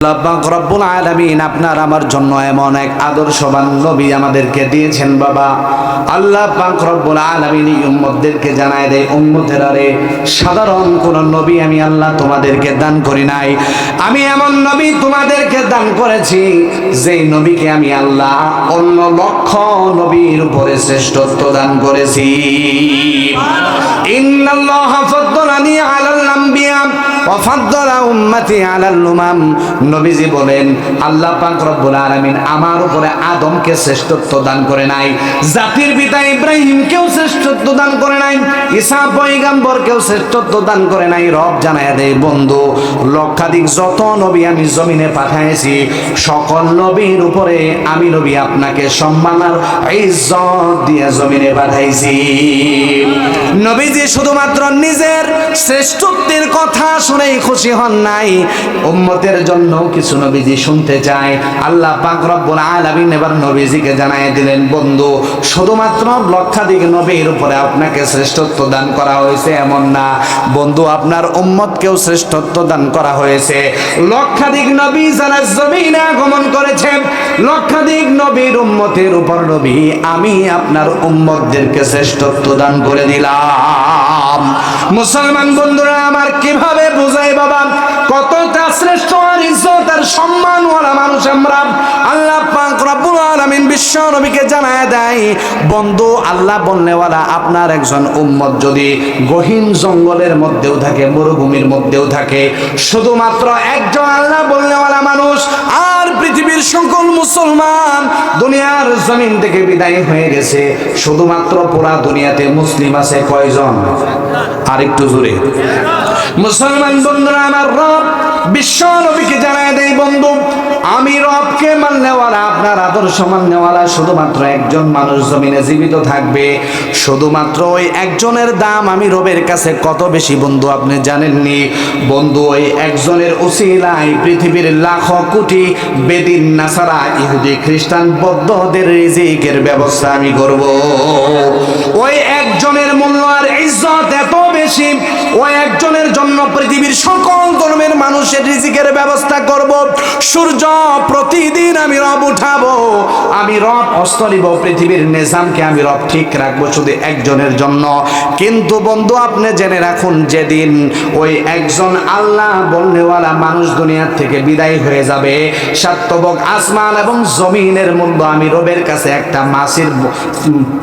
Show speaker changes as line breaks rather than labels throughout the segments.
আল্লাহ পাক রব্বুল আলামিন আপনার আমার জন্য এমন এক আদর্শবান নবী আমাদেরকে দিয়েছেন বাবা। আল্লাহ পাক রব্বুল আলামিন এই উম্মতদেরকে জানায় দেয়, উম্মতেরা রে, সাধারণ কোন নবী আমি আল্লাহ তোমাদেরকে দান করি নাই। আমি এমন নবী তোমাদেরকে দান করেছি যেই নবীকে আমি আল্লাহ অন্য লক্ষ নবীর উপরে শ্রেষ্ঠত্ব দান করেছি। ইন্নাল্লাহা ফাদ্দালানি আলাল আম্বিয়া ওয়া ফাদ্দালা উম্মতি আলাল উমাম। নবীজি বলেন, আল্লাহ পাক রব্বুল আলামিন আমার উপরে আদমকে শ্রেষ্ঠত্ব দান করে নাই, জাতির পিতা ইব্রাহিমকেও শ্রেষ্ঠত্ব দান করে নাই, ঈসা পয়গম্বরকেও শ্রেষ্ঠত্ব দান করে নাই। রব জানায় দেয়, বন্ধু, লক্ষাধিক যত নবী আমি জমিনে পাঠাইছি, সকল নবীর উপরে আমি নবী আপনাকে সম্মান আর ইজ্জত দিয়ে জমিনে পাঠাইছি। নবীজি শুধুমাত্র নিজের শ্রেষ্ঠত্বের কথা শুনেই খুশি হন নাই, উম্মতের জন্য কিছু নবীজি শুনতে চায়। আল্লাহ পাক রব্বুল আলামিন এবার নবীজিকে জানায় দিলেন, বন্ধু, শুধুমাত্র লক্ষাধিক নবীর উপরে আপনাকে শ্রেষ্ঠত্ব দান করা হয়েছে এমন না, বন্ধু, আপনার উম্মতকেও শ্রেষ্ঠত্ব দান করা হয়েছে। লক্ষাধিক নবী যারা জমিনে আগমন করেছে, লক্ষাধিক নবীর উম্মতের উপর নবী আমি আপনার উম্মতদেরকে শ্রেষ্ঠত্ব দান করে দিলাম। মুসলমান বন্ধুরা আমার, কিভাবে বুঝাই বাবা কতটা শ্রেষ্ঠ আর ইজ্জত আর সম্মানওয়ালা মানুষ আমরা। আল্লাহ পাক রব্বুল আলামিন বিশ্ব নবীকে জানায় দেয়, বন্ধু, আল্লাহ বলনেওয়ালা আপনার একজন উম্মত যদি গহীন জঙ্গলের মধ্যেও থাকে, মরুভূমির মধ্যেও থাকে, শুধুমাত্র একজন আল্লাহ বলনেওয়ালা মানুষ আর পৃথিবীর সকল মুসলমান দুনিয়ার জমিন থেকে বিদায় হয়ে গেছে, শুধুমাত্র পুরা দুনিয়াতে মুসলিম আছে কয়জন? আর একটু জোরে। মুসলমান বন্ধুরা আমার, রব বিশ্ব নবীকে জানায় দেয়, বন্ধু, আমি রবকে মাননেওয়ালা, আপনার আদর্শ মাননেওয়ালা শুধুমাত্র একজন মানুষ জমিনে জীবিত থাকবে। শুধুমাত্র ওই একজনের দাম আমি রবের কাছে কত বেশি বন্ধু আপনি জানেননি? বন্ধু, ওই একজনের উসিলায় পৃথিবীর লাখো কোটি বেদিন, নাসারা, ইহুদি, খ্রিস্টান, বৌদ্ধদের রিজিকের ব্যবস্থা আমি করব। ওই একজনের মূল্য আর ইজ্জত এত বেশি, ওই একজনের জন্য পৃথিবীর সকল ধর্মের মানুষের রিজিকের ব্যবস্থা করব। সূর্য প্রতিদিন আমি রব উঠাবো, আমি রব অস্ত নিব, পৃথিবীর নিজামকে আমি রব ঠিক রাখবো শুধু একজনের জন্য। কিন্তু বন্ধু, আপনি জেনে রাখুন, যেদিন ওই একজন আল্লাহ বলনেওয়ালা মানুষ দুনিয়ার থেকে বিদায় হয়ে যাবে, সাতবক আসমান এবং জমিনের মূল্য আমি রবের কাছে একটা মাছির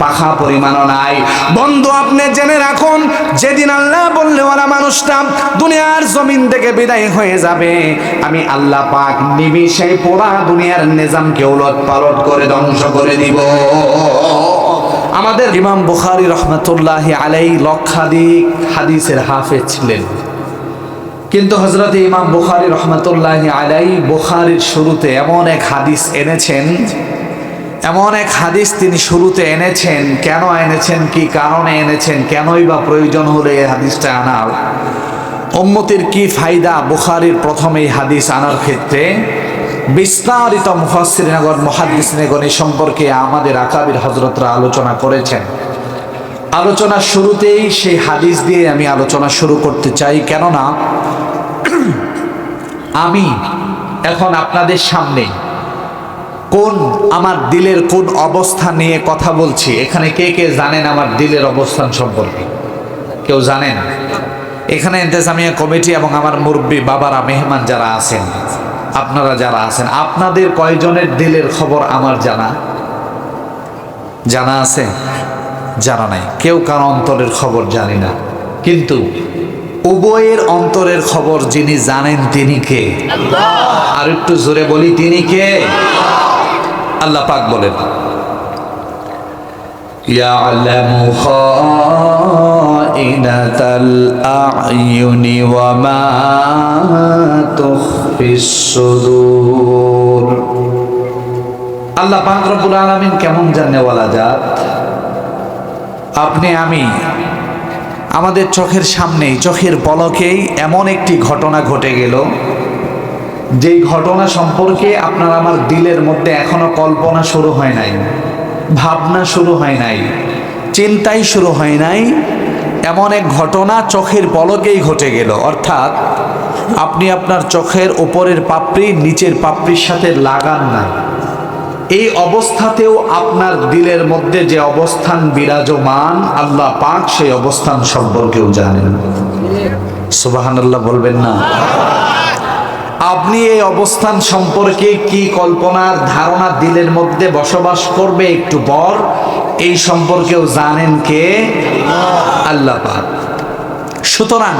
পাখা পরিমাণও নাই। বন্ধু, আপনি জেনে রাখুন, যেদিন আল্লাহ বলনেওয়ালা মানুষটা দুনিয়ার জমিন থেকে বিদায় হয়ে যাবে, আমি আল্লাহ পাক নিমিষেই পুরা দুনিয়ার নিজামকে উলট পালট করে ধ্বংস করে দিব। আমাদের ইমাম বুখারী রহমাতুল্লাহি আলাইহি লক্ষাধিক হাদিসের হাফেজ ছিলেন, কিন্তু হযরত ইমাম বুখারী রহমাতুল্লাহি আলাইহি বুখারীর শুরুতে এমন এক হাদিস এনেছেন, এমন এক হাদিস তিনি শুরুতে এনেছেন। কেন এনেছেন, কি কারণে এনেছেন, কেনই বা প্রয়োজন হলো এই হাদিসটা আনার, উম্মতের কি ফায়দা বুখারীর প্রথমে এই হাদিস আনার ক্ষেত্রে, বিস্তারিত মুফাসসিরিনগণ, মুহাদ্দিসিনগণ এই সম্পর্কে আমাদের আকাবির হযরতরা আলোচনা করেছেন। আলোচনার শুরুতেই সেই হাদিস দিয়ে আমি আলোচনা শুরু করতে চাই, কেননা আমি এখন আপনাদের সামনে কোন আমার দিলের কোন অবস্থা নিয়ে কথা বলছি, এখানে কে কে জানেন আমার দিলের অবস্থান সম্পর্কে? কেউ জানেন? এখানে ইন্তেজামিয়া কমিটি এবং আমার মুরব্বী বাবারা, মেহমান যারা আছেন, আপনারা যারা আছেন, আপনাদের কয়জনের দিলের খবর আমার জানা আছে? জানা নাই। কেউ কারো অন্তরের খবর জানি না, কিন্তু উভয়ের অন্তরের খবর যিনি জানেন তিনি কে? আর একটু জোরে বলি, তিনি কে? আল্লাহ পাক বলেন, ইয়ালামু খাইনাতাল আ'য়ুনি ওয়া মা তুখফিস সুদূর। আল্লাহ পাক রব্বুল আলামিন কেমন জানেওয়ালা জাত। আপনি আমি আমাদের চোখের সামনেই, চোখের পলকেই এমন একটি ঘটনা ঘটে গেল, যেই ঘটনা সম্পর্কে আপনার আমার দিলের মধ্যে এখনো কল্পনা শুরু হয় নাই, ভাবনা শুরু হয় নাই, চিন্তাই শুরু হয় নাই, এমন এক ঘটনা চোখের পলকেই ঘটে গেল। অর্থাৎ আপনি আপনার চোখের উপরের পাপড়ি নিচের পাপড়ির সাথে লাগান না, এই অবস্থাতেও আপনার দিলের মধ্যে যে অবস্থান বিরাজমান আল্লাহ পাক সেই অবস্থান সম্পর্কেও জানেন। সুবহানাল্লাহ বলবেন না? আপনি এই অবস্থান সম্পর্কে কি কল্পনার ধারণা দিলের মধ্যে বসবাস করবে একটু পর, এই সম্পর্কেও জানেন কে? আল্লাহ পাক। সুতরাং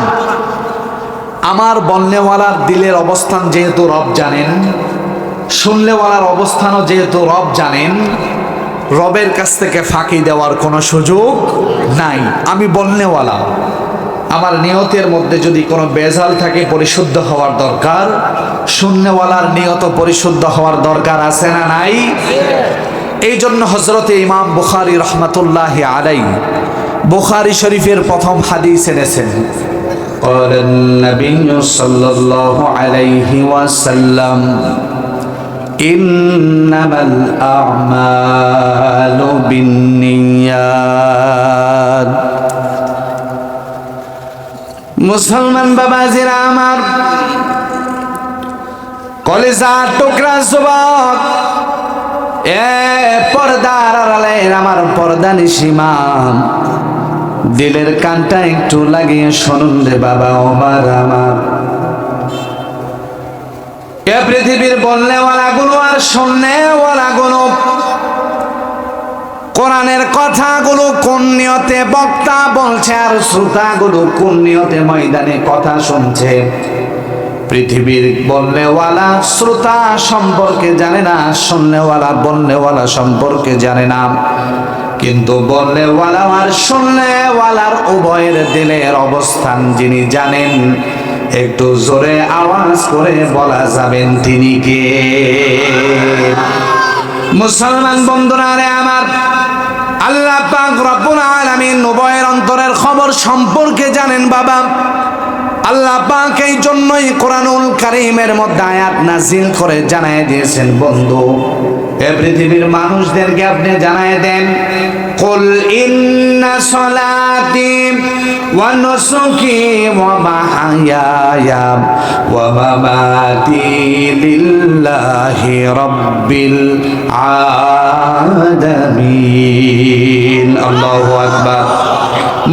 আমার বলনেওয়ালার দিলের অবস্থান যেহেতু রব জানেন, শুনলেওয়ালার অবস্থানও যেহেতু রব জানেন, রবের কাছ থেকে ফাঁকি দেওয়ার কোনো সুযোগ নাই। আমি বলনেওয়ালা, আমার নিয়তের মধ্যে যদি কোনো বেজাল থাকে পরিশুদ্ধ হওয়ার দরকার, শুননেওয়ালার নিয়ত পরিশুদ্ধ হওয়ার দরকার আছে না নাই? এই জন্য হযরতে ইমাম বুখারী রাহমাতুল্লাহি আলাইহি বুখারী শরীফের প্রথম হাদিস এনেছেন। قال النبي صلى الله عليه وسلم إنما الأعمال بالنيات। মুসলমান বাবাজিরা আমার, কলিজার টুকরা যুবক, এ পর্দার আড়ালের আমার পর্দা নিশিমা, দিলের কানটা একটু লাগিয়ে শুনুন রে বাবা ওমর আমার। এ পৃথিবীর বলনেওয়ালা গুলো আর শুননেওয়ালা গুলো কোরআনের কথাগুলো কোন নিয়তে বক্তা বলছে আর শ্রোতাগুলো কোন নিয়তে ময়দানে কথা শুনছে, পৃথিবীর বলনেওয়ালা শ্রোতা সম্পর্কে জানে না, শুননেওয়ালা বলনেওয়ালা সম্পর্কে জানে না। কিন্তু বলনেওয়ালা আর শুননেওয়ালার উভয়ের দিলের অবস্থান যিনি জানেন, একটু জোরে আওয়াজ করে বলা যাবেন তিনি কে? মুসলমান বন্ধুরা রে আমার, আল্লাহ পাক রব্বুল আলামিন উভয়ের অন্তরের খবর সম্পর্কে জানেন বাবা। আল্লাহ পাক এই জন্যই কোরআনুল কারীমের মধ্যে আয়াত নাযিল করে জানায় দিয়েছেন, বন্ধু এ পৃথিবীর মানুষদেরকে আপনি জানায় দেন, কুল ইন্না সলাতি ওয়া নুসুকি ওয়া মাহইয়ায়া ওয়া মামাতি লিল্লাহি রাব্বিল আলামিন। আল্লাহু আকবার।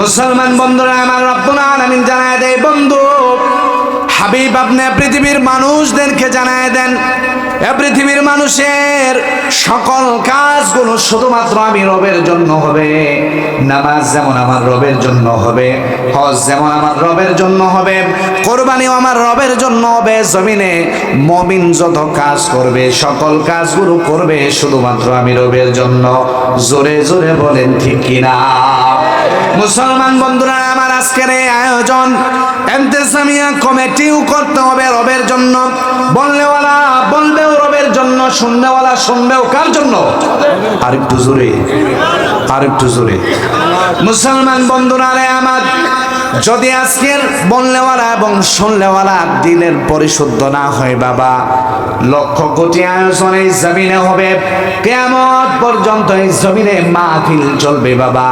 মুসলমান বন্ধুরা আমার, রব্বুল আলামিন জানায় দেয়, বন্ধু হাবিব আপনি পৃথিবীর মানুষদেরকে জানায় দেন, এ পৃথিবীর মানুষের সকল কাজগুলো শুধুমাত্র আমি রবের জন্য হবে। নামাজ যেমন আমার রবের জন্য হবে, হজ যেমন আমার রবের জন্য হবে, কোরবানিও আমার রবের জন্য হবে। জমিনে মুমিন যত কাজ করবে সকল কাজগুলো করবে শুধুমাত্র আমি রবের জন্য। জোরে জোরে বলেন ঠিক কিনা? মুসলমান বন্ধুরা আমার, আজকের এই আয়োজন ইন্তেজামিয়া কমিটিও করতে হবে রবের জন্য, বলনেওয়ালা বলবেও রবের জন্য, শুননেওয়ালা শুনবেও কার জন্য? আরেকটু জোরে, আরেকটু জোরে। মুসলমান বন্ধুরা রে আমার, যদি আজকের বলনেওয়ালা এবং শুননেওয়ালা দিলের পরিশুদ্ধ না হয় বাবা, লক্ষ কোটি আয়োজন এই জমিনে হবে, কিয়ামত পর্যন্ত এই জমিনে মাহফিল চলবে বাবা,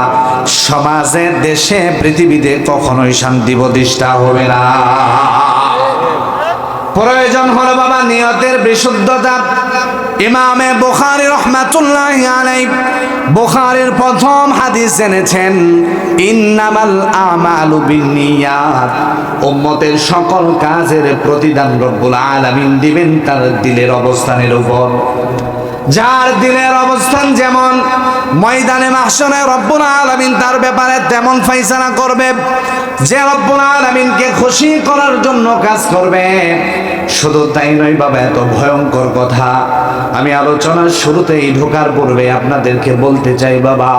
সমাজে দেশে পৃথিবীতে কখনোই শান্তি প্রতিষ্ঠা হবে না। প্রয়োজন হলো বাবা নিয়তের বিশুদ্ধতা। ইমামে বুখারী রাহমাতুল্লাহি আলাইহি বুখারীর প্রথম হাদিস এনেছেন, ইন্নামাল আমালু বিন্নিয়াত। উম্মতের সকল কাজের প্রতিদান রব্বুল আলামিন দিবেন তার দিলের অবস্থানের উপর। যার দিলের অবস্থান যেমন, ময়দানে মাহশরে রব্বুল আলামিন তার ব্যাপারে তেমন ফয়সালা করবে। যে রব্বুল আলামিনকে খুশি করার জন্য কাজ করবে। শুধু তাই নয় বাবা, এত ভয়ঙ্কর কথা আমি আলোচনার শুরুতেই ঢোকার পূর্বে আপনাদেরকে বলতে চাই বাবা,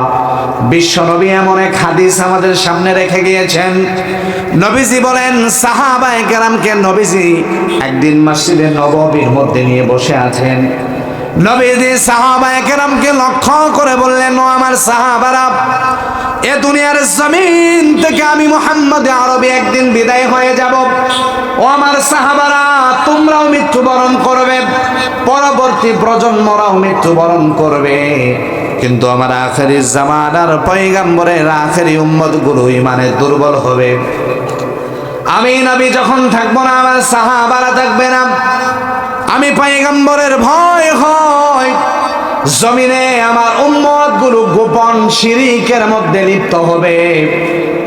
বিশ্বনবী এমন এক হাদিস আমাদের সামনে রেখে গিয়েছেন। নবীজি বলেন, সাহাবায়ে কেরামকে নবীজি একদিন মসজিদে নববীর মধ্যে নিয়ে বসে আছেন। নবীজি সাহাবায়ে কেরামকে লক্ষ্য করে বললেন, ও আমার সাহাবারা, এ দুনিয়ার জমিন থেকে আমি মুহাম্মদ আরবি একদিন বিদায় হয়ে যাব। ও আমার সাহাবারা, তোমরাও মৃত্যুবরণ করবে, পরবর্তী প্রজন্মরাও মৃত্যুবরণ করবে, কিন্তু আমার আখেরি জামানার পয়গম্বরের আখেরি উম্মতগুলো ইমানে দুর্বল হবে। আমি নবী যখন থাকবো না, আমার সাহাবারা থাকবে না, আমি পয়গম্বরের ভয় হয় জমিনে আমার উম্মত গুলো গোপন শিরিকের মধ্যে লিপ্ত হবে,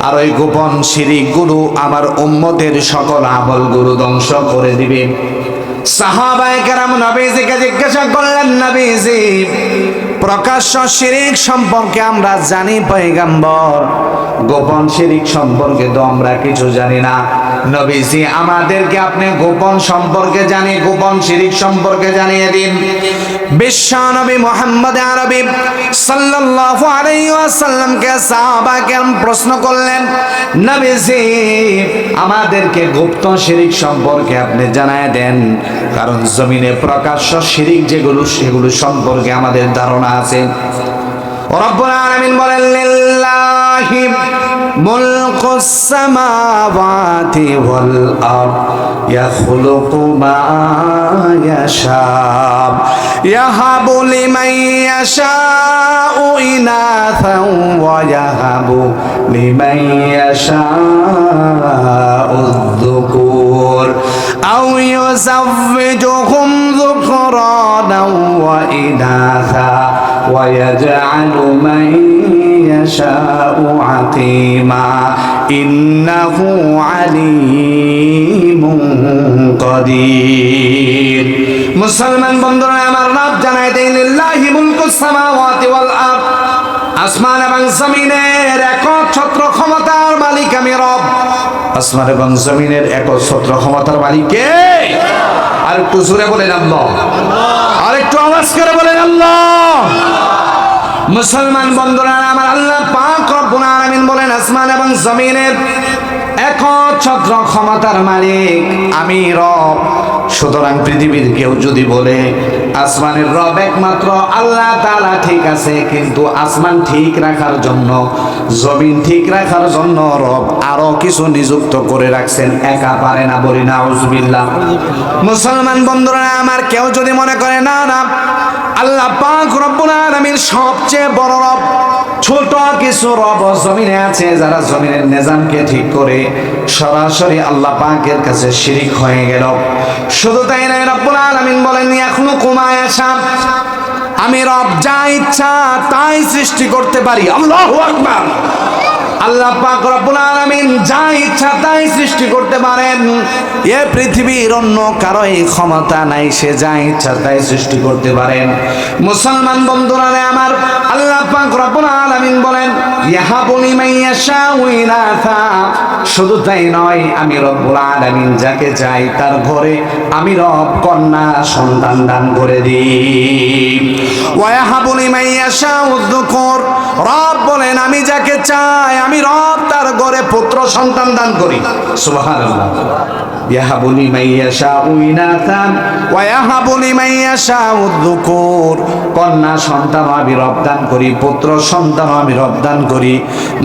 আর ওই গোপন শিরিক গুলো আমার উম্মতের সকল আমল গুলো ধ্বংস করে দিবে। সাহাবায়ে কেরাম নবীজিকে জিজ্ঞাসা করলেন, নবীজি প্রকাশ্য শিরিক সম্পর্কে আমরা জানি পয়গম্বর, গোপন শিরিক সম্পর্কে তো আমরা কিছু জানি না। নবীজি আমাদেরকে আপনি গোপন সম্পর্কে জানিয়ে, গোপন শিরিক সম্পর্কে জানিয়ে দিন। বিশ্ব নবী মুহাম্মদ আরবি সাল্লাল্লাহু আলাইহি ওয়াসাল্লামকে সাহাবায়ে কেরাম প্রশ্ন করলেন, নবীজি আমাদেরকে গুপ্ত শিরিক সম্পর্কে আপনি জানায় দেন, কারণ জমিনে প্রকাশ্য শিরিক যেগুলো সেগুলো সম্পর্কে আমাদের ধারণা আছে। রব্বুল আলামিন বলেন, লিল্লাহি মুলকুস সামাওয়াতি ওয়াল আরদ ইয়াখলুকু মা ইয়াশা ইয়াহাবু লিমান ইয়াশাউ ইনাথাও ওয়া ইয়াহাবু লিমান ইয়াশাউ যুকুর আও ইউযাওবিজুহুম যুকরানাও ওয়া ইনাথা ওয়া ইয়াজআলু মান ইয়াশাউ আকিমা ইন্নাহু আলিমুন কাদির। মুসলমান বন্ধুরা আমার, রব জানায় দেন, লিল্লাহি মুলকুস সামাওয়াতি ওয়াল আরদ, আসমান এবং জমিনের একচ্ছত্র ক্ষমতার মালিক আমি রব। আসমান এবং জমিনের একচ্ছত্র ক্ষমতার মালিক কে? আর একটু জোরে বলেন আল্লাহ, আর একটু আওয়াজ করে বলেন আল্লাহ। মুসলমান বন্ধুরা আমার, আল্লাহ পাক রব্বুল আলামিন বলেন, আসমান এবং জমিনের একচ্ছত্র ক্ষমতার মালিক আমি রব। সুতরাং পৃথিবীর কেউ যদি বলে আসমানের রব একমাত্র আল্লাহ তাআলা, ঠিক আছে, কিন্তু আসমান ঠিক রাখার জন্য, জমিন ঠিক রাখার জন্য রব আরো কিছু নিযুক্ত করে রাখছেন, একা পারে না, বলি নাউজুবিল্লাহ। মুসলমান বন্ধুরা আমার, কেউ যদি মনে করে না না আল্লাহ পাক রব্বুল আলামিন সবচেয়ে বড় রব, ছোট কিছু রব জমিনে আছে যারা জমিনের নিজামকে ঠিক করে সরাসরি আল্লাহ পাকের কাছে শিরিক হয়ে গেল। শুধু তাই নয়, রব্বুল আলামিন বলেন, ইয়াখলুকু মা ইয়াশা, আমি রব যা ইচ্ছা তাই সৃষ্টি করতে পারি। আল্লাহু আকবার। আল্লাহ পাক রব্বুল আলামিন যা ইচ্ছা তাই সৃষ্টি করতে পারেন। এ পৃথিবীর অন্য কারো এই ক্ষমতা নাই, সে যা ইচ্ছা তাই সৃষ্টি করতে পারেন। মুসলমান বন্ধুরা আমার, আল্লাহ পাক রব্বুল আলামিন বলেন, ইয়াহাবু লিমান ইয়াশাউ ইনাথা, শুধু তাই নয়, আমি রব্বুল আলামিন যাকে চাই তার ঘরে আমি রব কন্যা সন্তান দান করে দিই। ওয়া ইয়াহাবু লিমান ইয়াশাউ যুকুর, রব বলেন আমি যাকে চাই আমি রব তার ঘরে পুত্র সন্তান দান করি। সুবহানাল্লাহ। ইয়াহাবু লিমান ইয়াশাউ ইনাথা ওয়া ইয়াহাবু লিমান ইয়াশাউ যুকুর, কন্যা সন্তান আমি রব দান করি, পুত্র সন্তান আমি রব দান করি।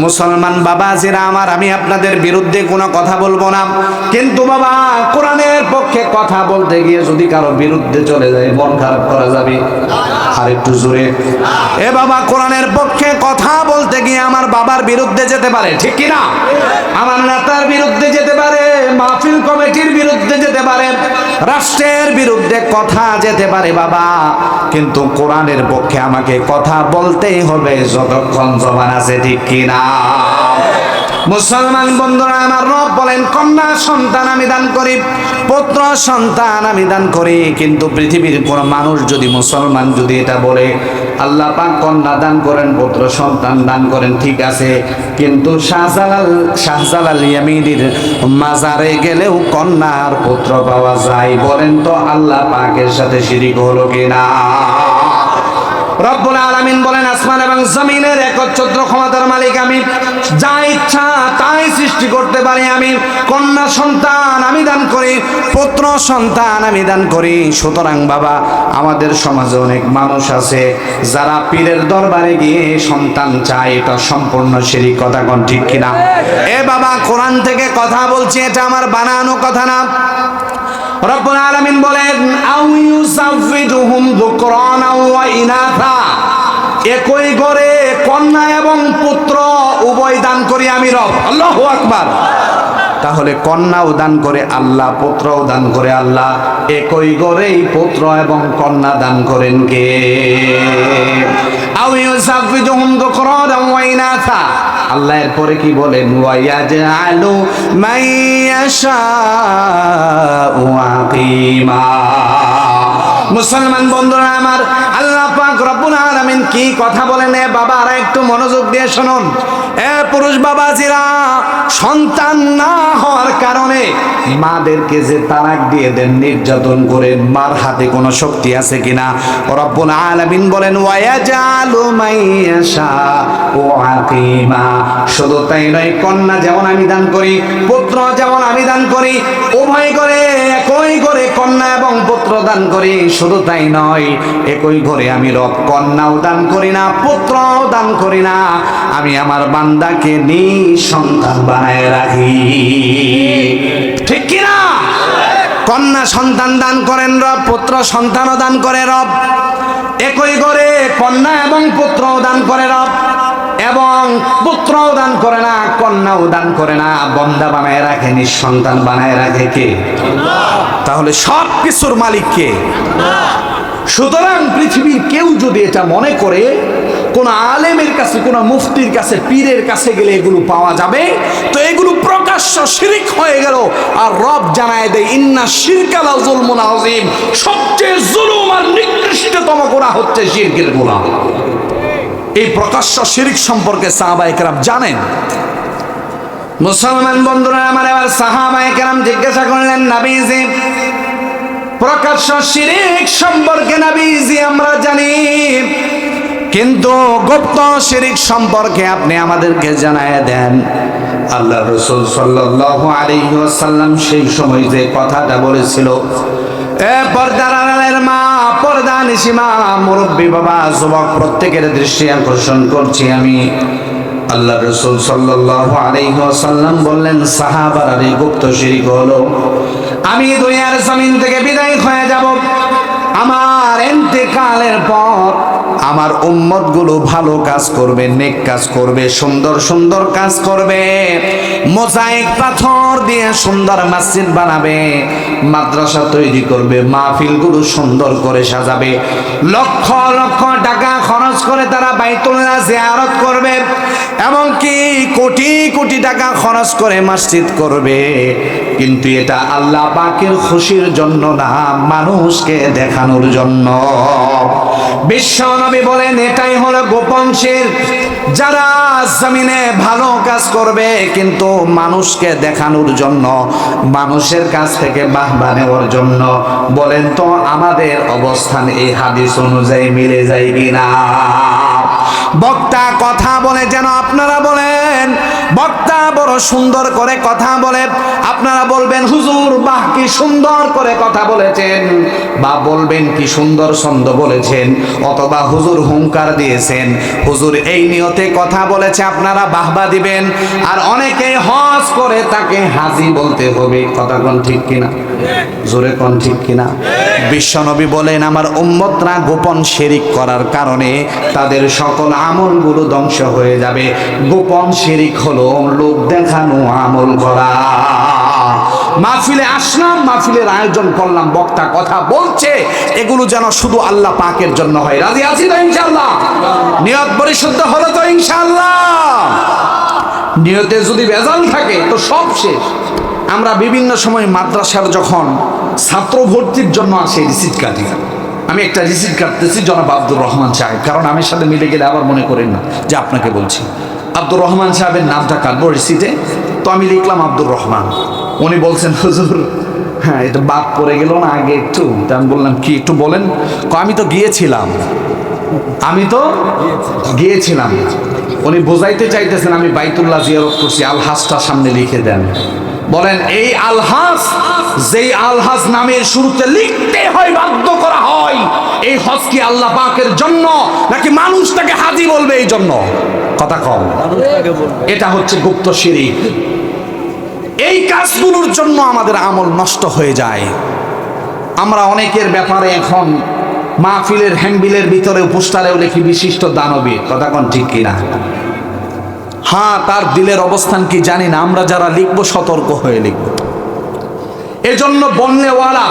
মুসলমান বাবাজিরা আমার, আমি আপনাদের বিরুদ্ধে কোনো কথা বলবো না, কিন্তু বাবা কোরআনের পক্ষে কথা বলতে গিয়ে যদি কারো বিরুদ্ধে চলে যায় মন খারাপ করা যাবে। আর একটু জোরে, এ বাবা কোরআনের পক্ষে কথা বলতে গিয়ে আমার বাবার বিরুদ্ধে যেতে পারে, ঠিক কি না? আমার নেতার বিরুদ্ধে যেতে পারে, মাহফিল কমিটির বিরুদ্ধে যেতে পারে, রাষ্ট্রের বিরুদ্ধে কথা যেতে পারে বাবা, কিন্তু কোরআনের পক্ষে আমাকে কথা বলতেই হবে যতক্ষণ জবান আছে, ঠিক কি না? মুসলমান বন্ধুরা আমার, রব বলেন কন্যা সন্তান আমি দান করি, পুত্র সন্তান আমি দান করি। কিন্তু পৃথিবীর কোন মানুষ যদি, মুসলমান যদি এটা বলে আল্লাহ পাক কন্যা দান করেন, পুত্র সন্তান দান করেন, ঠিক আছে, কিন্তু শাহজালাল ইয়ামিনীর মাজারে গেলেও কন্যা আর পুত্র পাওয়া যায়, বলেন তো আল্লাহ পাকের সাথে শিরিক হলো কিনা? রব্বুল আলামিন বলেন, আসমান এবং জমিনের একচ্ছত্র ক্ষমতার মালিক আমি, যা ইচ্ছা তাই সৃষ্টি করতে পারি আমি, কন্যা সন্তান আমি দান করি, পুত্র সন্তান আমি দান করি। সুতরাং বাবা, আমাদের সমাজে অনেক মানুষ আছে যারা পীরের দরবারে গিয়ে সন্তান চায়, এটা সম্পূর্ণ শিরক, কথা কোন ঠিক কিনা? এ বাবা কোরআন থেকে কথা বলছি, এটা আমার বানানো কথা না। রব্বুল আলামিন বলেন, আউ ইউযাওবিজুহুম যুকরানা ওয়া ইনাথা, একই ঘরে কন্যা এবং পুত্র উভয় দান করি আমি রব। আল্লাহু আকবার। তাহলে কন্যাও দান করে আল্লাহ, পুত্রও দান করে আল্লাহ, একই ঘরেই পুত্র এবং কন্যা দান করেন কে? আও ইউসাফিজুহুম যুকরান ওয়া ইনাসা, আল্লাহ এরপরে কি বলেন? ওয়ায়াজআলু মাইয়াশাউ আকিমা। মুসলমান বন্ধুরা আমার, আল্লাহ পাক রব্বুল আলামিন কি কথা বলেন? এ বাবারা একটু মনোযোগ দিয়ে শুনুন। এ পুরুষ বাবাজিরা, সন্তান না হওয়ার কারণে মাদেরকে যে তালাক দিয়ে দেন, নির্যাতন করেন, মার হাতে কোনো শক্তি আছে কিনা? রব্বুল আলামিন বলেন ওয়ায়াজআলু মাইয়াশাউ আকিমা। শুধু তাই নয়, কন্যা যেমন আমি দান করি, পুত্র যেমন আমি দান করি, উভয় করে একই করে কন্যা এবং পুত্র দান করি। শুধু তাই নয়, একই ঘরে আমি রব কন্যাও দান করি না, পুত্রও দান করি না, আমি আমার বান্দাকে নিঃসন্তান বানায় রাখি। ঠিক কিনা? কন্যা সন্তান দান করেন রব, পুত্র সন্তানও দান করে রব। একই ঘরে কন্যা এবং পুত্রও দান করে রব, এবং পুত্রও দান করে না, কন্যাও দান করে না, বন্দা বানায় রাখে, নিঃসন্তান বানায় রাখে কে? তাহলে সব কিছুর মালিক কে? সুতরাং পৃথিবীর কেউ যদি এটা মনে করে কোন আলেমের কাছে, কোন মুফতির কাছে, পীরের কাছে গেলে এগুলো পাওয়া যাবে, তো এগুলো প্রকাশ্য শিরক হয়ে গেল। আর রব জানায় দেয় ইন্না শিরকা লা যুলমুন আযীম, সবচেয়ে জুলুম আর নিকৃষ্টতম গুনাহ হচ্ছে শিরকের গুনাহ। এই প্রকাশ্য শিরক সম্পর্কে সাহাবায়ে কেরাম জানেন। মুসলমান বন্ধুরা আমার, এবার সাহাবায়ে কেরাম জিজ্ঞাসা করলেন, নবীজি প্রকাশ্য শিরক সম্পর্কে নবীজি আমরা জানি, কিন্তু গুপ্ত শিরক সম্পর্কে আপনি আমাদেরকে জানায় দেন। আল্লাহ রাসূল সাল্লাল্লাহু আলাইহি ওয়াসাল্লাম সেই সময় যে কথাটা বলেছিল, এ পর্দার আড়ালের মা, পর্দা নিশিমা, মুরব্বী বাবা, যুবক, প্রত্যেকের দৃষ্টি আকর্ষণ করছি আমি। আল্লাহ রাসূল সাল্লাল্লাহু আলাইহি ওয়াসাল্লাম বললেন, সাহাবারা এই গুপ্ত শিরক হলো, আমি দুনিয়ার জমিন থেকে বিদায় হয়ে যাব, আমার ইন্তেকালের পর আমার উম্মত গুলো ভালো কাজ করবে, নেক কাজ করবে, সুন্দর সুন্দর কাজ করবে, মোজাইক পাথর দিয়ে সুন্দর মসজিদ বানাবে, মাদ্রাসা তৈরি করবে, মাহফিল গুলো সুন্দর করে সাজাবে, লক্ষ লক্ষ টাকা খরচ করে তারা বাইতুল্লাহ জিয়ারত করবে, এমনকি কোটি কোটি টাকা খরচ করে মসজিদ করবে। কিন্তু এটা আল্লাহ পাকের খুশির জন্য না, মানুষকে দেখানোর জন্য। বিশ্ব নবী বলেন এটাই হলো গোপন শিরক। যারা জমিনে ভালো কাজ করবে কিন্তু মানুষকে দেখানোর জন্য, মানুষের কাছ থেকে বাহবা নেওয়ার জন্য, বলেন তো আমাদের অবস্থান এই হাদিস অনুযায়ী মিলে যায় কিনা? বক্তা কথা বলে যেন আপনারা বলেন, বক্তা বড় সুন্দর করে কথা বলে, আপনারা বলবেন হুজুর বাহ কি সুন্দর করে কথা বলেছেন, বা বলবেন কি সুন্দর ছন্দ বলেছেন, অথবা হুজুর হুঙ্কার দিয়েছেন, হুজুর এই নিয়তে কথা বলেছে, আপনারা বাহবা দিবেন। আর অনেকে হজ করে তাকে হাজি বলতে হবে। কথা কোন ঠিক কিনা? জোরে কোন ঠিক কিনা? বিশ্বনবী বলেন আমার উম্মতরা গোপন শিরক করার কারণে তাদের সকল আমলগুলো ধ্বংস হয়ে যাবে। গোপন শিরক হলো লোক দেখানো আমল করা। মাহফিলে আসলাম, মাহফিলের আয়োজন করলাম, বক্তা কথা বলছে, এগুলো যেন শুধু আল্লাহ পাকের জন্য হয়। রাজি আছি তো ইনশাআল্লাহ? নিয়ত পরিশুদ্ধ হলো তো ইনশাআল্লাহ? নিয়তে যদি ভেজাল থাকে তো সব শেষ। আমরা বিভিন্ন সময় মাদ্রাসার যখন ছাত্র ভর্তির জন্য আসে রিসিট কাটি, আমি একটা রিসিট কাটতেছি জনাব আব্দুর রহমান সাহেব, কারণ আমার সাথে মিলে গেলে আবার মনে করেন না যে আপনাকে বলছি। আব্দুর রহমান সাহেবের নামটা কাটবো রিসিটে, তো আমি লিখলাম আব্দুর রহমান। উনি বলছেন হুজুর হ্যাঁ এটা বাদ পড়ে গেল না আগে একটু। আমি বললাম কি একটু বলেন? আমি তো গিয়েছিলাম। উনি বোঝাইতে চাইতেছেন আমি বাইতুল্লাহ জিয়ারত করছি, আলহাজটা সামনে লিখে দেন। বলেন এই আলহাজ, যেই আলহাজ নামের শুরুতে লিখতে হয়, বাধ্য করা হয়, এই হজ কি আল্লাহ পাকের জন্য নাকি মানুষ তাকে হাজি বলবে এই জন্য? কথা কম। এটা হচ্ছে গুপ্ত শিরক। এই কাজগুলোর জন্য আমাদের আমল নষ্ট হয়ে যায়। আমরা অনেকের ব্যাপারে এখন মাহফিলের হ্যান্ডবিলের ভিতরে পোস্টারেও লিখি বিশিষ্ট দানবী। কথা কোন ঠিক কিনা? হ্যাঁ, তার দিলের অবস্থান কি জানি না, আমরা যারা লিখব সতর্ক হয়ে লিখব। এজন্য বলনেওয়ালা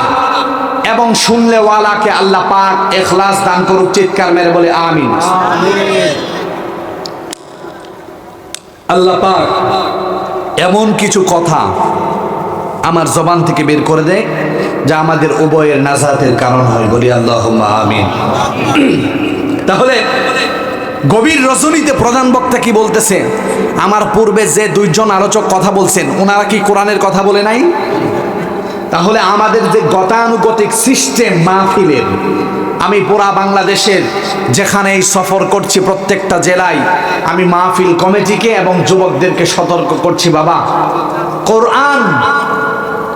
এবং শুনলেওয়ালাকে আল্লাহ পাক ইখলাস দান করুক। চিৎকার মেরে বলে আমিন। আল্লাহ পাক এমন কিছু কথা আমার জবান থেকে বের করে দেয় যা আমাদের উভয়ের নাজাতের কারণ হয়, বলি আল্লাহুম্মা আমিন। তাহলে গভীর রজনীতে প্রধান বক্তা কি বলতেছে? আমার পূর্বে যে দুইজন আলোচক কথা বলছেন, ওনারা কি কোরআনের কথা বলে নাই? তাহলে আমাদের যে গতানুগতিক সিস্টেম মাহফিলের, আমি পুরা বাংলাদেশের যেখানেই সফর করছি প্রত্যেকটা জেলায় আমি মাহফিল কমিটিকে এবং যুবকদেরকে সতর্ক করছি, বাবা কোরআন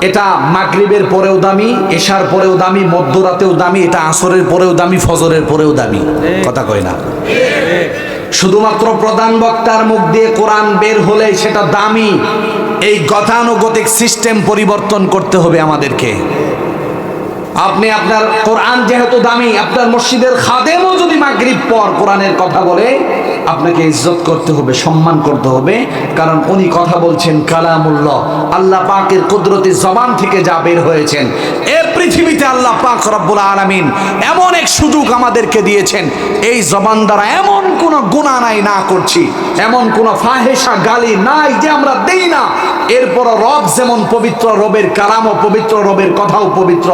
এটা মাগরিবের পরেও দামি, এশার পরেও দামি, মধ্যরাতেও দামি, এটা আসরের পরেও দামি, ফজরের পরেও দামি। কথা কয় না? শুধুমাত্র প্রধান বক্তার মুখ দিয়ে কোরআন বের হলে সেটা দামি, এই গতানুগতিক সিস্টেম পরিবর্তন করতে হবে আমাদেরকে। আপনি আপনার কোরআন যেহেতু দামি, আপনার মসজিদের খাদেমও যদি মাগরিব পর কোরআনের কথা বলে, আপনাকে ইজ্জত করতে হবে, সম্মান করতে হবে, কারণ উনি কথা বলছেন কালামুল্লাহ, আল্লাহ পাকের কুদরতি জবান থেকে যা বের হয়েছেন। এই পৃথিবীতে আল্লাহ পাক রব্বুল আলামিন এমন এক সুযোগ আমাদেরকে দিয়েছেন, এই জবান দ্বারা এমন কোনো গুনাহ নাই না করছি, এমন কোনো ফাহেসা গালি নাই যে আমরা দেই না। এরপর রব যেমন পবিত্র, রবের কালামও পবিত্র, রবের কথাও পবিত্র।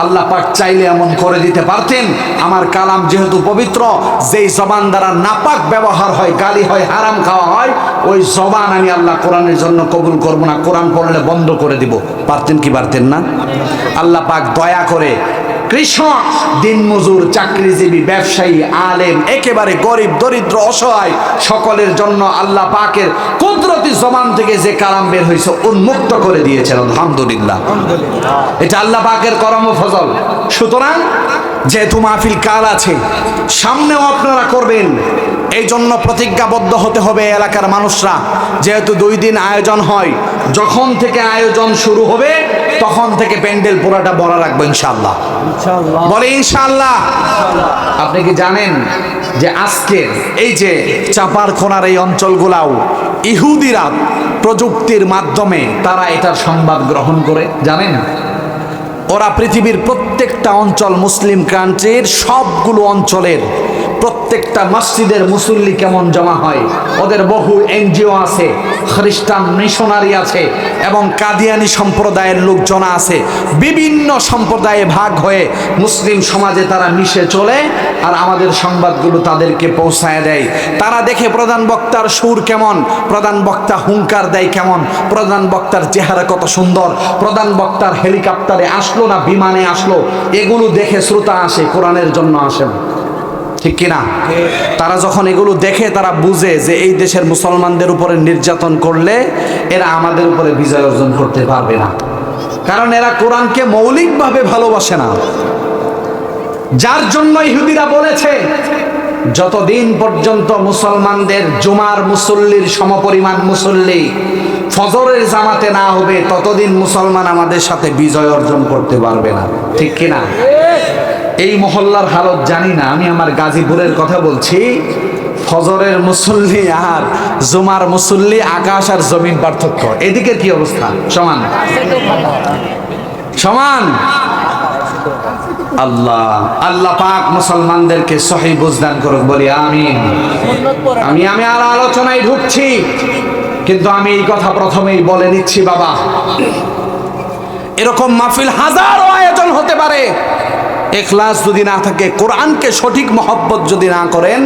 আল্লাহ পাক চাইলে এমন করে দিতে পারতেন। আমার কালাম যেহেতু পবিত্র, যেই জবান দ্বারা নাপাক ব্যবহার হয়, গালি হয়, হারাম খাওয়া হয়, ওই জবান আমি আল্লাহ কোরআনের জন্য কবুল করব না, কোরআন পড়লে বন্ধ করে দিব। পারতেন কি পারতেন না? আল্লাহ পাক দয়া করে কৃষক, দিনমজুর, চাকরিজীবী, ব্যবসায়ী, আলেম, একেবারে গরিব, দরিদ্র, অসহায় সকলের জন্য আল্লাহ পাকের কুদরতি জবান থেকে যে কালাম বের হয়েছে উন্মুক্ত করে দিয়েছেন। আলহামদুলিল্লাহ, এটা আল্লাহ পাকের করম ও ফজল। সুতরাং যেহেতু মাহফিল কাল আছে, সামনেও আপনারা করবেন, এই জন্য প্রতিজ্ঞাবদ্ধ হতে হবে এলাকার মানুষরা। যেহেতু 2 দিন আয়োজন হয়, যখন থেকে আয়োজন শুরু হবে তখন থেকে প্যান্ডেল পুরাটা ভরা রাখবো ইনশাআল্লাহ। বলে ইনশাআল্লাহ। আপনি কি জানেন যে আজকের এই যে চাপারখোনার এই অঞ্চলগুলাও ইহুদিরা প্রযুক্তির মাধ্যমে তারা এটার সংবাদ গ্রহণ করে? জানেন? ওরা পৃথিবীর প্রত্যেকটা অঞ্চল, মুসলিম কান্ট্রির সবগুলো অঞ্চলের প্রত্যেকটা মসজিদের মুসল্লি কেমন জমা হয়, ওদের বহু এনজিও আছে, খ্রিস্টান মিশনারি আছে এবং কাদিয়ানি সম্প্রদায়ের লোকজন আছে। বিভিন্ন সম্প্রদায়ে ভাগ হয়ে মুসলিম সমাজে তারা মিশে চলে, আর আমাদের সংবাদগুলো তাদেরকে পৌঁছায় দেয়। তারা দেখে প্রধান বক্তার সুর কেমন, প্রধান বক্তা হুঙ্কার দেয় কেমন, প্রধান বক্তার চেহারা কত সুন্দর, প্রধান বক্তার হেলিকপ্টারে আসলো না বিমানে আসলো, এগুলো দেখে শ্রোতা আসে, কোরআনের জন্য আসে না। ঠিক কিনা? তারা যখন এগুলো দেখে তারা বুঝে যে এই দেশের মুসলমানদের উপরে নির্যাতন করলে এরা আমাদের উপরে বিজয় অর্জন করতে পারবে না, কারণ এরা কোরআনকে মৌলিকভাবে ভালোবাসে না। যার জন্য ইহুদিরা বলেছে যতদিন পর্যন্ত মুসলমানদের জুমার মুসল্লির সমপরিমাণ মুসল্লি ফজরের জামাতে না হবে, ততদিন মুসলমান আমাদের সাথে বিজয় অর্জন করতে পারবে না। ঠিক কিনা? এই মহল্লার হালত জানি না, আমি আমার গাজীপুরের কথা বলছি। ফজরের মুসল্লি আর জুমার মুসল্লি আকাশ আর জমিন পার্থক্য। এদিকের কি অবস্থা? সমান সমান? আল্লাহ আল্লাহ পাক মুসলমানদেরকে সহি বুঝদান করুক, বলি আমিন। আমি আর আলোচনায় ঢুকছি, কিন্তু আমি এই কথা প্রথমেই বলে নিচ্ছি, বাবা এরকম মাহফিল হাজারো আয়োজন হতে পারে, ইখলাস যদি না থাকে, কোরআনকে সঠিক মহব্বত যদি না করেন,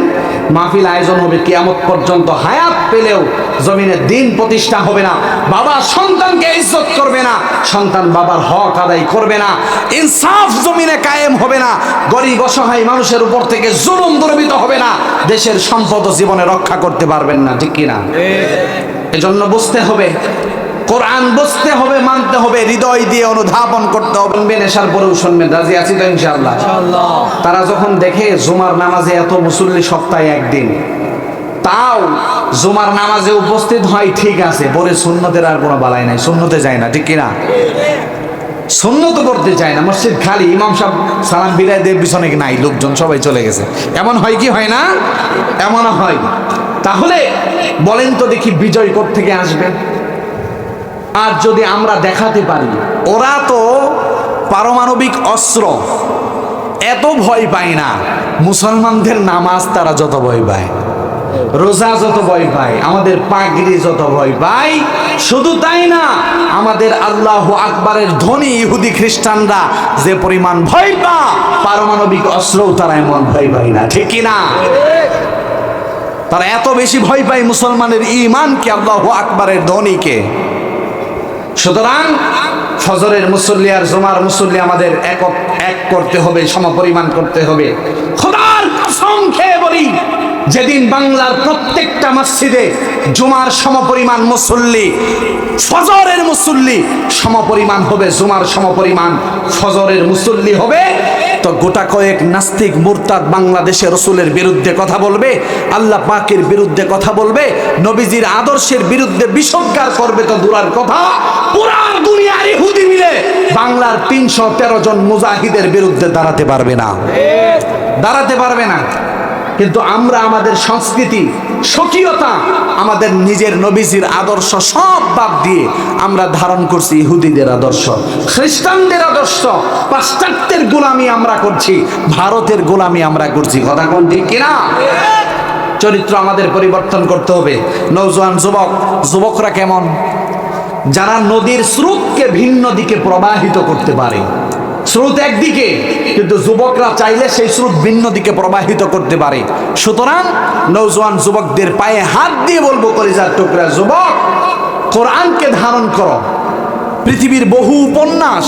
মাহফিল আয়োজন হবে কিয়ামত পর্যন্ত, হায়াত পেলেও জমিনে দিন প্রতিষ্ঠা হবে না। বাবা সন্তানকে ইজ্জত করবে না, সন্তান বাবার হক আদায় করবে না, ইনসাফ জমিনে কায়েম হবে না, গরিব অসহায় মানুষের উপর থেকে জুলুম দুর্বৃত্ত হবে না, দেশের সম্পদ ও জীবনে রক্ষা করতে পারবেন না। ঠিক কিনা? এজন্য বুঝতে হবে, কোরআন বুঝতে হবে, মানতে হবে, হৃদয় দিয়ে অনুধাবন করতে হবে। নেশার পরেও শুনবেন, রাজি আছি তো ইনশাআল্লাহ? তারা যখন দেখে জুমার নামাজে এত মুসল্লি সপ্তাহে একদিন, তাও জুমার নামাজে উপস্থিত হয়, ঠিক আছে, পরে সুন্নতের আর কোনো বালাই নাই, সুন্নতে যায় না। ঠিক কিনা? সুন্নত পড়তে চায় না, মসজিদ খালি, ইমাম সাহেব সালাম বিদায় দেব পিছনে নাই, লোকজন সবাই চলে গেছে। এমন হয় কি হয় না? এমন হয়। তাহলে বলেন তো দেখি বিজয় কোত্থেকে আসবে? আর যদি আমরা দেখাতে পারি, ওরা তো পারমাণবিক অস্ত্র এত ভয় পায় না, মুসলমানদের নামাজ তারা যত ভয় পায়, রোজা যত ভয় পায়, আমাদের পাগড়ি যত ভয় পায়, শুধু তাই না, আমাদের আল্লাহু আকবারের ধ্বনি ইহুদি খ্রিস্টানরা যে পরিমাণ ভয় পায়, পারমাণবিক অস্ত্রও তারা এমন ভয় পায় না, ঠিক কি না? তারা এত বেশি ভয় পায় মুসলমানের ঈমানকে, আল্লাহু আকবারের ধ্বনিকে। সুতরাং ফজরের মুসল্লি আর জুমার মুসল্লি আমাদের এক করতে হবে, সমপরিমাণ করতে হবে। খোদার কসম খেয়ে বলি, যেদিন বাংলার প্রত্যেকটা মসজিদে জুমার সমপরিমাণ মুসল্লি, ফজরের মুসল্লি সমপরিমাণ হবে, জুমার সমপরিমাণ ফজরের মুসল্লি হবে, তো গোটা কয়েক নাস্তিক মুরতাদ বাংলাদেশে রসুলের বিরুদ্ধে কথা বলবে, আল্লাহ পাকের বিরুদ্ধে কথা বলবে, নবীজির আদর্শের বিরুদ্ধে বিষোদ্গার করবে, তো দূরের কথা, পুরা দুনিয়ার ইহুদি মিলে বাংলার 313 জন মুজাহিদের বিরুদ্ধে দাঁড়াতে পারবে না, দাঁড়াতে পারবে না। কিন্তু আমরা আমাদের সংস্কৃতি, স্বকীয়তা, আমাদের নিজের নবীজির আদর্শ সব বাদ দিয়ে আমরা ধারণ করছি ইহুদিদের আদর্শ, খ্রিস্টানদের আদর্শ, পাশ্চাত্যের গোলামি আমরা করছি, ভারতের গোলামি আমরা করছি। কথা কোন ঠিক কিনা? চরিত্র আমাদের পরিবর্তন করতে হবে। নওজোয়ান যুবকরা কেমন? যারা নদীর স্রোতকে ভিন্ন দিকে প্রবাহিত করতে পারে। স্রোত একদিকে, কিন্তু যুবকরা চাইলে সেই স্রোত ভিন্ন দিকে প্রবাহিত করতে পারে। সুতরাং নওজোয়ান যুবকদের পায়ে হাত দিয়ে বলবো, কলিজার টুকরা যুবক, কোরআনকে ধারণ করো। পৃথিবীর বহু উপন্যাস,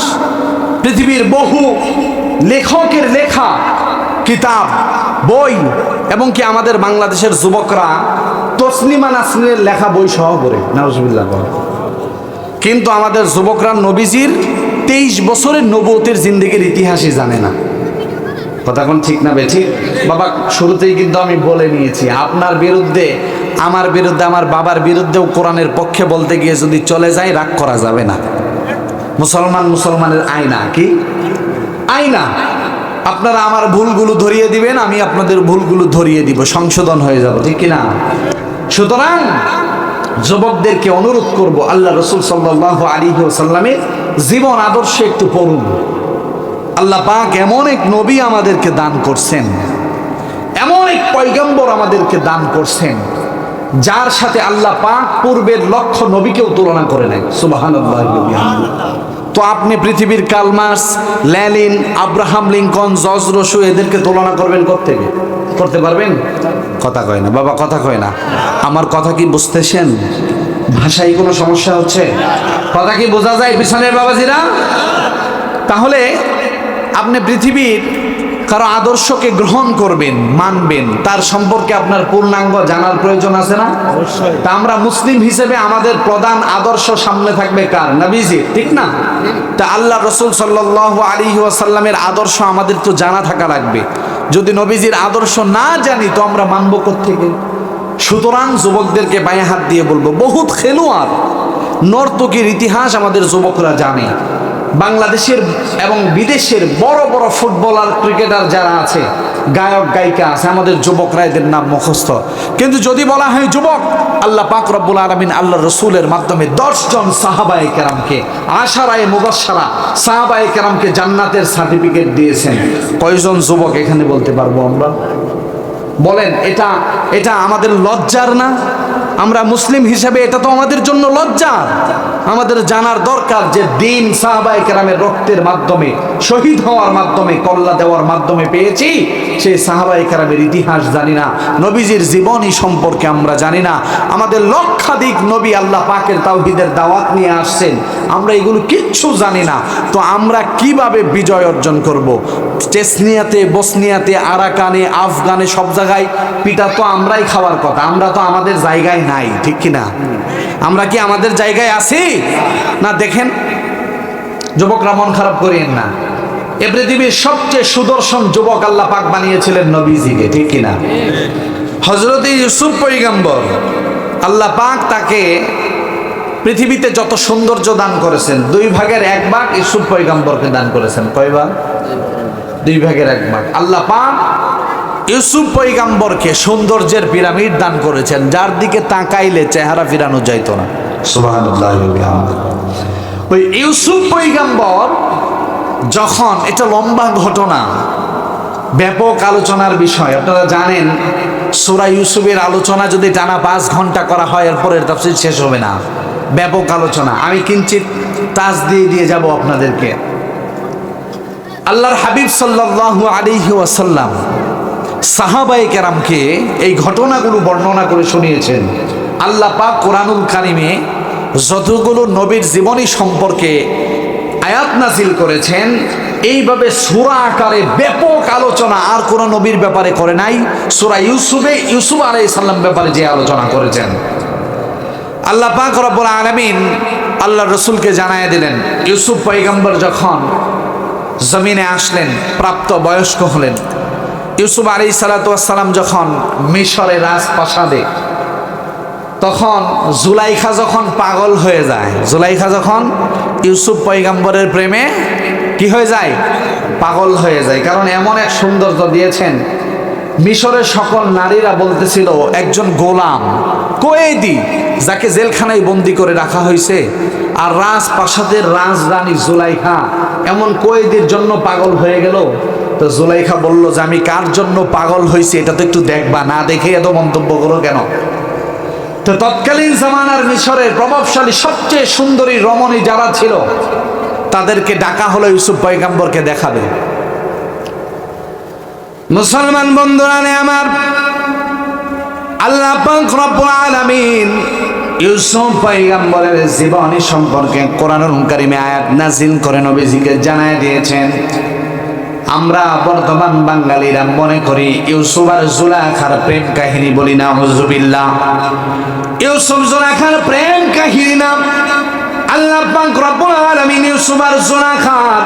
পৃথিবীর বহু লেখকের লেখা কিতাব, বই, এবং কি আমাদের বাংলাদেশের যুবকরা তসলিমা নাসরিনের লেখা বই সহ পড়ে, নাউজুবিল্লাহ। কিন্তু আমাদের যুবকরা নবীজির 23 বছরের নবুয়তের জিন্দেগির ইতিহাসই জানে না। কথা কোন ঠিক না বেঠিক? বাবা, শুরুতেই কিন্তু আমি বলে নিয়েছি, আপনার বিরুদ্ধে, আমার বিরুদ্ধে, আমার বাবার বিরুদ্ধেও কোরআনের পক্ষে বলতে গিয়ে যদি চলে যায়, রাগ করা যাবে না। মুসলমানের আয়না, কি আয়না? আপনারা আমার ভুলগুলো ধরিয়ে দিবেন, আমি আপনাদের ভুলগুলো ধরিয়ে দিব, সংশোধন হয়ে যাব, ঠিক কিনা? সুতরাং যুবকদেরকে অনুরোধ করব, আল্লাহ রসুল সাল্লাল্লাহু আলাইহি ওয়াসাল্লামের জীবন আদর্শ একটু পড়ুন। আল্লাহ পাক এমন এক নবী আমাদেরকে দান করছেন, এমন এক পয়গম্বর আমাদেরকে দান করছেন, যার সাথে আল্লাহ পাক পূর্বের লক্ষ নবীকেও তুলনা করে নেয়। সুবহানাল্লাহ। তো আপনি পৃথিবীর Karl Marx, Lenin, Abraham Lincoln, George রসু এদেরকে তুলনা করবেন কোত্থেকে? করতে পারবেন? কথা কয় না বাবা, কথা কয় না। আমার কথা কি বুঝতেছেন? ভাষায় কোনো সমস্যা হচ্ছে? কথা কি বোঝা যায় পিছনের বাবাজিরা? তাহলে আপনি পৃথিবীর কারো আদর্শকে গ্রহণ করবেন, মানবেন, তার সম্পর্কে আপনার পূর্ণাঙ্গ জানার প্রয়োজন আছে না? তা আমরা মুসলিম হিসেবে আমাদের প্রধান আদর্শ সামনে থাকবে কার? নবীজি, ঠিক না? তা আল্লাহ রসুল সাল্লাল্লাহু আলাইহি ওয়াসাল্লামের আদর্শ আমাদের তো জানা থাকা লাগবে। যদি নবীজির আদর্শ না জানি, তো আমরা মানব কোত্থেকে? সুতরাং যুবকদেরকে বাঁয়ে হাত দিয়ে বলবো, বহুত খেলোয়াড়, নর্তকীর ইতিহাস আমাদের যুবকরা জানে। বাংলাদেশের এবং বিদেশের বড় বড় ফুটবলার, ক্রিকেটার যারা আছে, গায়ক গায়িকা আছে, আমাদের যুবকরা এদের নাম মুখস্থ। কিন্তু যদি বলা হয় যুবক, আল্লাহ পাক রব্বুল আলামিন আল্লাহ রসুলের মাধ্যমে 10 জন সাহাবায়ে কেরামকে, আশারায়ে মুবাশশারা সাহাবায়ে কেরামকে জান্নাতের সার্টিফিকেট দিয়েছেন। কয়জন যুবক এখানে বলতে পারবো আমরা? বলেন, এটা আমাদের লজ্জার না? আমরা মুসলিম হিসেবে এটা তো আমাদের জন্য লজ্জার। আমাদের জানার দরকার যে দিন সাহাবায়ে কেরামের রক্তের মাধ্যমে, শহীদ হওয়ার মাধ্যমে, কল্লা দেওয়ার মাধ্যমে পেয়েছি। সেই সাহাবায়ে কেরামের ইতিহাস জানি না, নবীজির জীবনী সম্পর্কে আমরা জানি না। আমাদের লক্ষাধিক নবী আল্লাহ পাকের তাওহীদের দাওয়াত নিয়ে আসছেন, আমরা এগুলো কিচ্ছু জানি না। তো আমরা কিভাবে বিজয় অর্জন করব? চেচনিয়াতে, বসনিয়াতে, আরাকানে, আফগানে সব জায়গায় পিঠা তো আমরাই খাওয়ার কথা, আমরা তো আমাদের জায়গায় নাই, ঠিক কিনা? আমরা কি আমাদের জায়গায় আছি না? দেখেন যুবকরা, মন খারাপ করেন না। এ পৃথিবীর সবচেয়ে সুদর্শন যুবক আল্লাহ পাক বানিয়েছিলেন নবীজিকে, ঠিক কিনা? হযরত ইউসুফ পয়গম্বর, আল্লাহ পাক তাকে পৃথিবীতে যত সৌন্দর্য দান করেছেন 2/1 ইউসুফ পয়গম্বরকে দান করেছেন। কয় ভাগ? 2/1 আল্লাহ পাক ইউসুফ পয়গম্বরকে সৌন্দর্যের পিরামিড দান করেছেন, যার দিকে তাকাইলে চেহারা ফিরানো যাইত না। সুবহানাল্লাহ। ওই ইউসুফ পয়গম্বর যখন, এটা লম্বা ঘটনা, ব্যাপক আলোচনার বিষয়, আপনারা জানেন সূরা ইউসুফের আলোচনা যদি টানা 5 ঘন্টা করা হয় এরপরের তাফসীর শেষ হবে না। ব্যাপক আলোচনা, আমি কিঞ্চিত তাজ দিয়ে যাব আপনাদেরকে। আল্লাহর হাবিব সাল্লাল্লাহু আলাইহি ওয়াসাল্লাম সাহাবায়ে কেরামকে এই ঘটনাগুলো বর্ণনা করে শুনিয়েছেন। আল্লাহ পাক কোরআনুল কারিমে যতগুলো নবীর জীবনী সম্পর্কে আয়াত নাজিল করেছেন, এইভাবে সূরা আকারে ব্যাপক আলোচনা আর কোন নবীর ব্যাপারে করে নাই। সূরা ইউসুফে ইউসুফ আলাইহিস সালাম ব্যাপারে যে আলোচনা করেছেন, আল্লাহ পাক রব্বুল আলামিন আল্লাহর রাসূলকে জানায় দিলেন, ইউসুফ পয়গম্বর যখন জমিনে আসলেন, প্রাপ্ত বয়স্ক হলেন, ইউসুফ আলাইহিস সালাতু ওয়াস সালাম যখন মিশরের রাজপ্রাসাদে, তখন জুলাইখা যখন পাগল হয়ে যায়, জুলাইখা যখন ইউসুফ পয়গম্বরের প্রেমে কি হয়ে যায়? পাগল হয়ে যায়। কারণ এমন এক সৌন্দর্য দিয়েছেন, মিশরের সকল নারীরা বলতেছিল একজন গোলাম কয়েদি যাকে জেলখানায় বন্দি করে রাখা হয়েছে, আর রাজপ্রাসাদের রাজরানী জুলাইখা এমন কয়েদির জন্য পাগল হয়ে গেল। তো জুলাইখা বলল যে আমি কার জন্য পাগল হয়েছি এটা তো একটু দেখবা, না দেখে এত মন্তব্য করো কেন? তো তৎকালীন জামানার মিশরের প্রভাবশালী সবচেয়ে সুন্দরী রমণী যারা ছিল তাদেরকে ডাকা হলো ইউসুফ পয়গম্বরকে দেখাবে। মুসলমান বন্ধুরা আমার, আল্লাহ পাক রব্বুল আলামিন ইউসুফ পয়গম্বরের জীবনী সম্পর্কে কোরআনুল কারীমে আয়াত নাযিল করে নবীজিকে জানায় দিয়েছেন। আমরা বর্তমান বাঙালিরা মনে করি ইউসুফ আর জুলাইখার প্রেম কাহিনী, বলি না হুজুবিল্লাহ। ইউসুফ জুলাইখার প্রেম কাহিনী না, আল্লাহ পাক রব্বুল আলামিন ইউসুফ আর জুলাইখার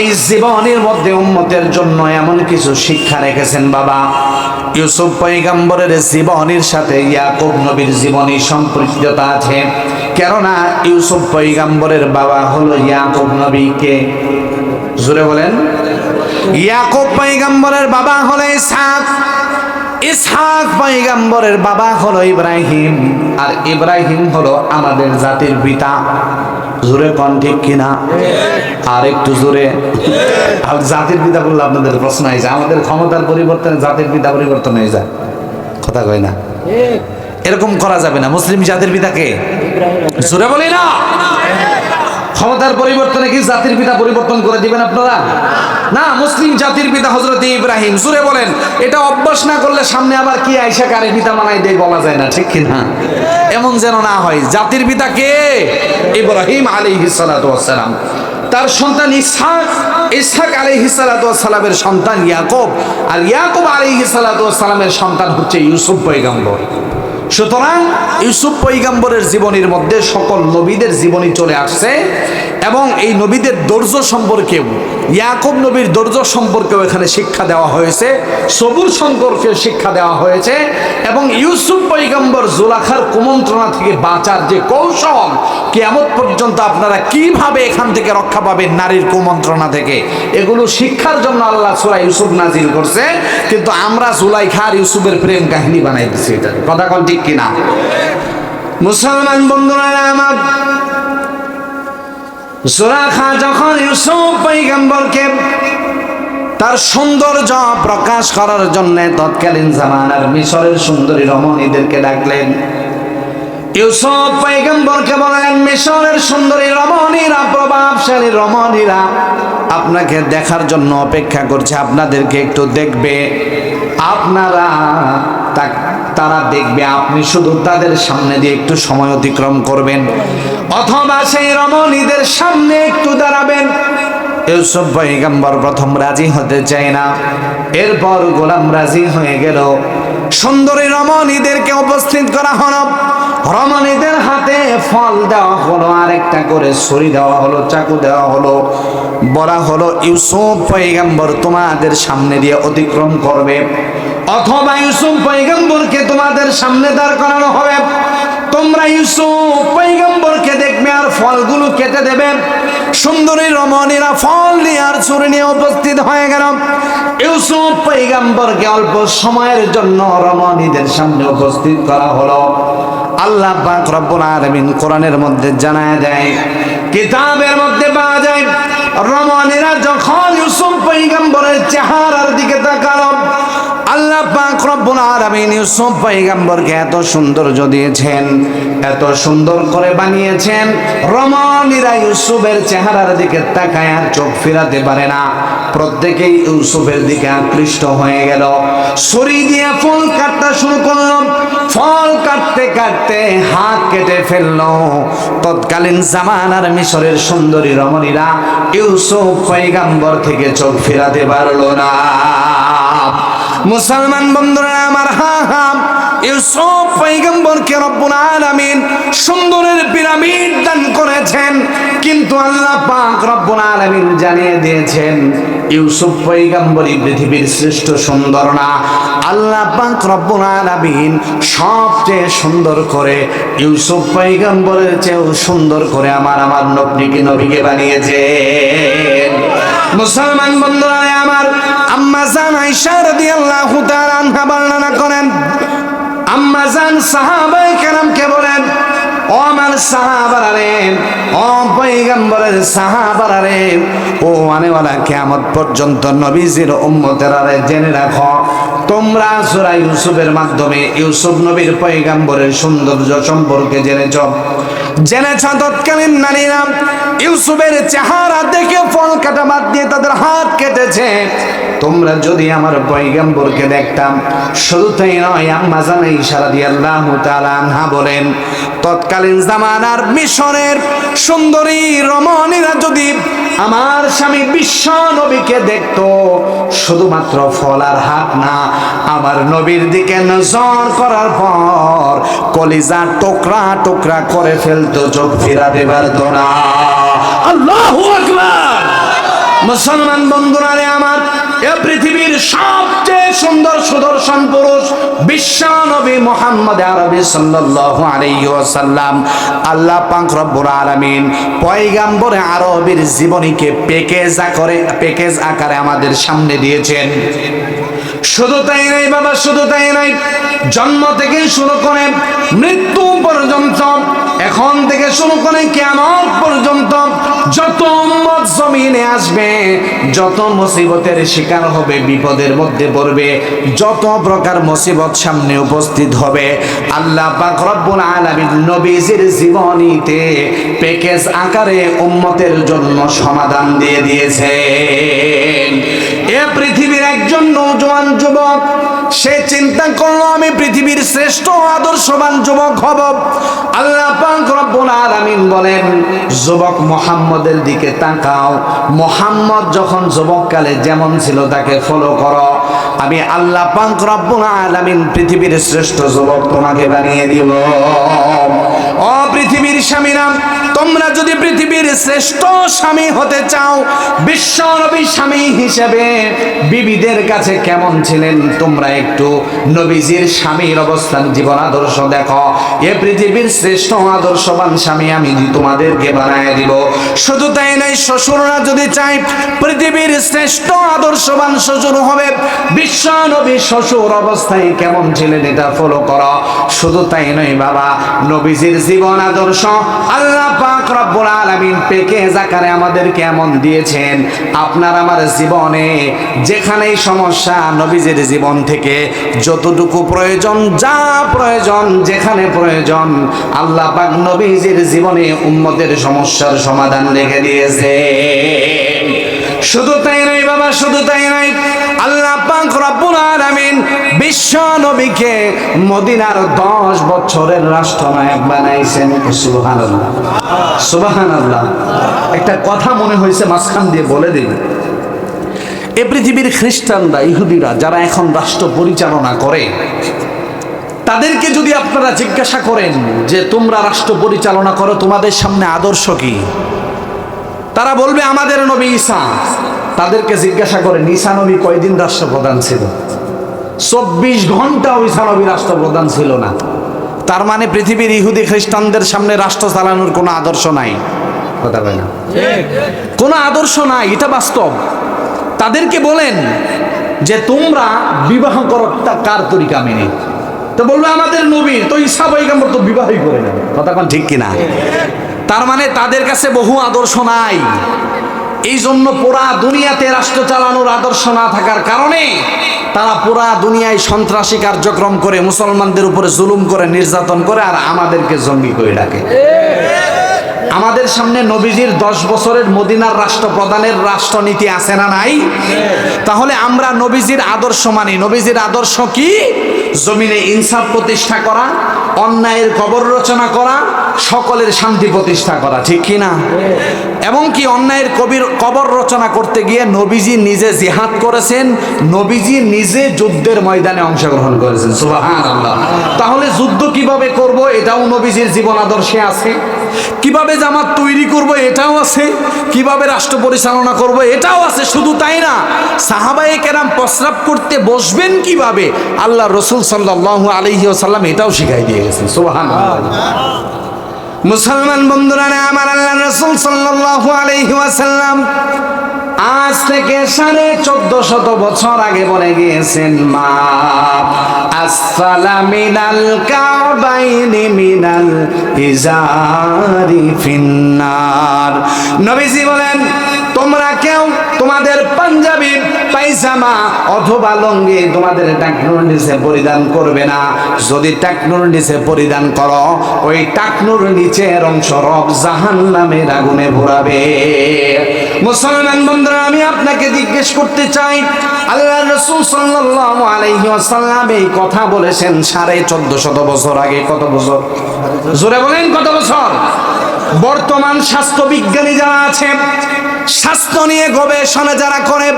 এই জীবনের মধ্যে উম্মতের জন্য এমন কিছু শিক্ষা রেখেছেন। বাবা, ইউসুফ পয়গম্বরের জীবনীর সাথে ইয়াকুব নবীর জীবনী সম্পৃক্ততা আছে, কেননা ইউসুফ পয়গম্বরের বাবা হলো ইয়াকুব নবীকে, জোরে বলেন। ইয়াকুব পয়গম্বরের বাবা হলো ইসহাক, ইসহাক পয়গম্বরের বাবা হলো ইব্রাহিম, আর ইব্রাহিম হলো আমাদের জাতির পিতা। জোরে কোন ঠিক কিনা? আর একটু জোরে। আর জাতির পিতা বললে আপনাদের প্রশ্ন হয়ে যায়, আমাদের ক্ষমতার পরিবর্তনে জাতির পিতা পরিবর্তন হয়ে যায়, কথা কয় না? এরকম করা যাবে না। মুসলিম জাতির পিতাকে জোরে বলি না। ক্ষমতার পরিবর্তনে কি জাতির পিতা পরিবর্তন করে দিবেন আপনারা? না, মুসলিম জাতির পিতা হযরত ইব্রাহিম। জোরে বলেন। এটা অভ্যাস না করলে সামনে আবার কি আয়েশা কারে পিতা বানাই দেয় বলা যায় না, ঠিক কি না? এমন যেন না হয়। জাতির পিতা কে? ইব্রাহিম আলাইহিস সালাতু ওয়াস সালাম। তার সন্তান ইসহাক, ইসহাক আলাইহিস সালাতু ওয়াস সালামের সন্তান ইয়াকুব, আর ইয়াকুব আলাইহিস সালাতু ওয়াস সালামের সন্তান হচ্ছে ইউসুফ পয়গম্বর। সুতরাং ইউসুফ পয়গম্বরের জীবনীর মধ্যে সকল নবীদের জীবনী চলে আসছে, এবং এই নবীদের ধৈর্য সম্পর্কেও, ইয়াকুব নবীর ধৈর্য সম্পর্কেও এখানে শিক্ষা দেওয়া হয়েছে, সবুর সম্পর্কে শিক্ষা দেওয়া হয়েছে, এবং ইউসুফ পয়গম্বর জুলাইখার কুমন্ত্রণা থেকে বাঁচার যে কৌশল, কিয়ামত পর্যন্ত আপনারা কিভাবে এখান থেকে রক্ষা পাবেন নারীর কুমন্ত্রণা থেকে, এগুলো শিক্ষার জন্য আল্লাহ সূরা ইউসুফ নাজিল করছে। কিন্তু আমরা জুলাইখা আর ইউসুফের প্রেম কাহিনী বানাই দিচ্ছি, এটা কথা কোন ঠিক কিনা? মুসলমান বন্ধুরা আমার, জুলাইখা যখন ইউসুফ পয়গম্বরকে তার সৌন্দর্য প্রকাশ করার জন্য তৎকালীন জামানার মিশরের সুন্দরী রমণীদেরকে ডাকলেন। ইউসুফ পয়গম্বরকে বলেন, মিশরের সুন্দরী রমণীরা, প্রভাবশালী রমণীরা আপনাকে দেখার জন্য অপেক্ষা করছে, আপনাদেরকে একটু দেখবে। আপনারা তারা দেখবে, আপনি শুধু তাদের সামনে দিয়ে একটু সময় অতিক্রম করবেন, অথবা সেই রমণীদের সামনে একটু দাঁড়াবেন। ইউসুফ পয়গম্বর প্রথম রাজি হতে চায় না, এরপর গোলাম রাজি হয়ে গেল। সুন্দরী রমণীদেরকে উপস্থিত করা হলো, রমণীদের হাতে ফল দেওয়া হলো, আরেকটা করে ছুরি দেওয়া হলো, চাকু দেওয়া হলো, বলা হলো ইউসুফ পয়গম্বর তোমাদের সামনে দিয়ে অতিক্রম করবে, অথবা ইউসুফ পয়গম্বরকে তোমাদের সামনে দাঁড় করানো হবে। তোমরা ইউসুফ পয়গম্বরকে দেখবে আর ফলগুলো কেটে দেবে। সুন্দরী রমণীরা ফল নিয়ে আর ছুরি নিয়ে উপস্থিত হয়ে গেল। ইউসুফ পয়গম্বরকে অল্প সময়ের জন্য রমণীদের সামনে উপস্থিত করা হলো। আল্লাহ পাক রব্বুল আলামিন কোরআনের মধ্যে জানায় দেয়, কিতাবের মধ্যে পাওয়া যায়, রমণীরা যখন ইউসুফ পয়গম্বরের চেহারার দিকে তাকালো, আল্লাহ পাক রব্বুল আলামিন ইউসুফ পয়গম্বরকে এত সৌন্দর্য দিয়েছেন, এত সুন্দর করে বানিয়েছেন, রমণীরা ইউসুফের চেহারার দিকে তাকায় আর চোখ ফেরাতে পারে না। প্রত্যেকেই ইউসুফের দিকে আকৃষ্ট হয়ে গেল। ছুরি দিয়ে ফল কাটতে শুরু করলো। ফল কাটতে কাটতে হাত কেটে ফেললো। তৎকালীন জামানার মিশরের সুন্দরী রমণীরা ইউসুফ পয়গম্বর থেকে চোখ ফেরাতে পারলো না। মুসলমান বন্ধুরা আমার, ইউসুফ পয়গম্বরকে রব্বুল আলামিন সুন্দরের পিরামিড দান করেছেন, কিন্তু আল্লাহ পাক রব্বুল আলামিন জানিয়ে দিয়েছেন ইউসুফ পয়গম্বরই পৃথিবীর শ্রেষ্ঠ সুন্দর না। আল্লাহ পাক রব্বুল আলামিন সবচেয়ে সুন্দর করে ইউসুফ পয়গম্বরের চেয়েও সুন্দর করে আমার নবীকে বানিয়েছেন। মুসলমান বন্ধুরা আমার, আম্মা জান আয়েশা রাদিয়াল্লাহু তাআলা আনহা বর্ণনা করেন, আম্মা জান সাহাবায়ে কেরামকে বলেন, ও আমার সাহাবারা রে, ও পয়গম্বরের সাহাবারা রে, ও আনেওয়ালা কিয়ামত পর্যন্ত নবীজির উম্মতেরা রে, জেনে রাখো তোমরা সূরা ইউসুফের মাধ্যমে ইউসুফ নবীর পয়গম্বরের সৌন্দর্য সম্পর্কে জেনেছ। তৎকালীন নারীরা ইউসুফের চেহারা দেখে ফল কাটা বাদ দিয়ে তাদের হাত কেটেছে। তোমরা যদি আমার পয়গম্বরকে দেখতাম। শুধু তাই নয়, আম্মা জান আয়েশা রাদিয়াল্লাহু তাআলা আনহা বলেন, তৎকালীন জামানার মিশরের সুন্দরী রমণীরা যদি আমার স্বামী বিশ্ব নবীকে দেখতো, শুধুমাত্র ফল আর হাত না, আমার নবীর দিকে নজর করার পর কলিজা টুকরা টুকরা করে ফেলতো, চোখ ফেরাতে পারতো না। আল্লাহু আকবার। মুসলমান বন্ধুরা রে আমার, এ পৃথিবীর সবচেয়ে সুন্দর সুদর্শন পুরুষ বিশ্ব নবী মুহাম্মদ আরবি সাল্লাল্লাহু আলাইহি ওয়াসাল্লাম। আল্লাহ পাক রব্বুল আলামিন পয়গম্বর আরবির জীবনীকে প্যাকেজ আকারে আমাদের সামনে দিয়েছেন। শুধু তাই নাই বাবা, শুধু তাই নাই, জন্ম থেকে শুরু করে মৃত্যু পর্যন্ত, এখন থেকে শুরু করে কিয়ামত পর্যন্ত যত উম্মত জমিনে আসবে, যত মুসিবতের শিকার হবে, বিপদের মধ্যে পড়বে, যত প্রকার মুসিবত সামনে উপস্থিত হবে, আল্লাহ পাক রব্বুল আলামিন নবীজির জীবনীতে প্যাকেজ আকারে উম্মতের জন্য সমাধান দিয়ে দিয়েছেন। এ পৃথিবীর একজন নওজোয়ান যুবক, সে চিন্তা করলো আমি পৃথিবীর শ্রেষ্ঠ আদর্শবান যুবক হব। আল্লাহ পাক রব্বুল আলামিন বলেন, যুবক মুহাম্মদের দিকে তাকাও, মুহাম্মদ যখন যুবককালে যেমন ছিল তাকে ফলো করো, আমি আল্লাহ পাক রব্বুল আলামিন পৃথিবীর শ্রেষ্ঠ যুবক তোমাকে বানিয়ে দিব। ও পৃথিবীর স্বামীরা, তোমরা যদি পৃথিবীর শ্রেষ্ঠ স্বামী হতে চাও, বিশ্ব নবী স্বামী হিসেবে বিবিদের কাছে কেমন ছিলেন, তোমরা একটু নবীজির স্বামীর অবস্থান, জীবন আদর্শ দেখো। এ পৃথিবীর শ্রেষ্ঠ আদর্শবান স্বামী আমি তোমাদেরকে বানিয়ে দিব। শুধু তাই নয়, শ্বশুররা যদি চাই পৃথিবীর শ্রেষ্ঠ আদর্শবান শ্বশুর হবে, বিশ্ব নবী শ্বশুর অবস্থায় কেমন ছিলেন এটা ফলো করো। শুধু তাই নয় বাবা, নবীজির জীবন আদর্শ আল্লাহ পাক রব্বুল আলামিন প্যাকেজ আকারে আমাদেরকে এমন দিয়েছেন, আপনার আমার জীবনে যেখানেই সমস্যা, নবীজির জীবন থেকে যতটুকু প্রয়োজন, যা প্রয়োজন, যেখানে প্রয়োজন, আল্লাহ পাক নবীজির জীবনে উম্মতের সমস্যার সমাধান রেখে দিয়েছে। শুধু তাই নয় বাবা, শুধু তাই নয়, আল্লাহ পাক রব্বুল আলামিন বিশ্ব নবীকে মদিনার 10 বছরের রাষ্ট্রনায়ক বানাইছেন। সুবহানাল্লাহ, সুবহানাল্লাহ। একটা কথা মনে হয়েছে মাঝখান দিয়ে বলে দিন, এ পৃথিবীর খ্রিস্টানরা, ইহুদিরা যারা এখন রাষ্ট্র পরিচালনা করে, তাদেরকে যদি আপনারা জিজ্ঞাসা করেন যে তোমরা রাষ্ট্র পরিচালনা করো, তোমাদের সামনে আদর্শ কি, তারা বলবে আমাদের নবী ঈসা। তাদেরকে জিজ্ঞাসা করেন ঈসা নবী কয়দিন রাষ্ট্রপ্রধান ছিল? 24 ঘন্টা ঈসা নবী রাষ্ট্রপ্রধান ছিল না। তার মানে পৃথিবীর ইহুদি খ্রিস্টানদের সামনে রাষ্ট্র চালানোর কোনো আদর্শ নাই, কথা বলে না, কোনো আদর্শ নাই, এটা বাস্তব। তাদেরকে বলেন যে তোমরা বিবাহ করো কার তরিকা মেনে, তো বলবে আমাদের নবীর, তো ঈসা পয়গম্বর তো বিবাহই করে না, কথা কোন ঠিক কিনা? তার মানে তাদের কাছে বহু আদর্শ নাই। এই জন্য পুরা দুনিয়াতে রাষ্ট্র চালানোর আদর্শ না থাকার কারণে তারা পুরা দুনিয়ায় সন্ত্রাসী কার্যক্রম করে, মুসলমানদের উপরে জুলুম করে, নির্যাতন করে, আর আমাদেরকে জঙ্গি করে ডাকে। আমাদের সামনে নবীজির 10 বছরের মদিনার রাষ্ট্রপ্রধানের রাষ্ট্রনীতি আছে না নাই? তাহলে আমরা নবীজির আদর্শ মানি। নবীজির আদর্শ কি? জমিনে ইনসাফ প্রতিষ্ঠা করা, অন্যায়ের কবর রচনা করা, সকলের শান্তি প্রতিষ্ঠা করা, ঠিক কি না? এবং কি অন্যায়ের কবর রচনা করতে গিয়ে নবীজি নিজে জিহাদ করেছেন, নবীজি নিজে যুদ্ধের ময়দানে অংশগ্রহণ করেছেন, সুবহানাল্লাহ। তাহলে যুদ্ধ কিভাবে করব এটাও নবীজির জীবন আদর্শে আছে, কিভাবে জামাত তৈরি করব এটাও আছে, কিভাবে রাষ্ট্র পরিচালনা করব এটাও আছে। শুধু তাই না, সাহাবায়ে কেরাম প্রস্রাব করতে বসবেন কিভাবে আল্লাহ রাসূল সাল্লাল্লাহু আলাইহি ওয়াসাল্লাম এটাও শিখাই দিয়ে গেছেন, সুবহানাল্লাহ। মুসলমান বন্ধুরা, আমার আল্লাহ রাসূল সাল্লাল্লাহু আলাইহি ওয়াসাল্লাম আজ থেকে 1450 বছর আগে বলে গিয়েছেন, মা আসফালা মিনাল কাবাইনি মিনাল ইজারি ফিন্নার। নবীজি বলেন, তোমরা কেউ তোমাদের পাঞ্জাবি পায়জামা অথবা লুঙ্গি তোমাদের টাকনুর নিচে পরিধান করবে না। যদি টাকনুর নিচে পরিধান করো, ওই টাকনুর নিচের অংশ রব জাহান্নামের আগুনে পোড়াবে। মুসলমান বন্ধুরা, আমি আপনাকে জিজ্ঞেস করতে চাই, আল্লাহ রাসূল সাল্লাল্লাহু আলাইহি ওয়াসাল্লাম এই কথা বলেছেন 1450 বছর আগে। কত বছর? জোরে বলেন, কত বছর? বর্তমান স্বাস্থ্য বিজ্ঞানী যারা আছে, স্বাস্থ্য নিয়ে গবেষণা যারা করে,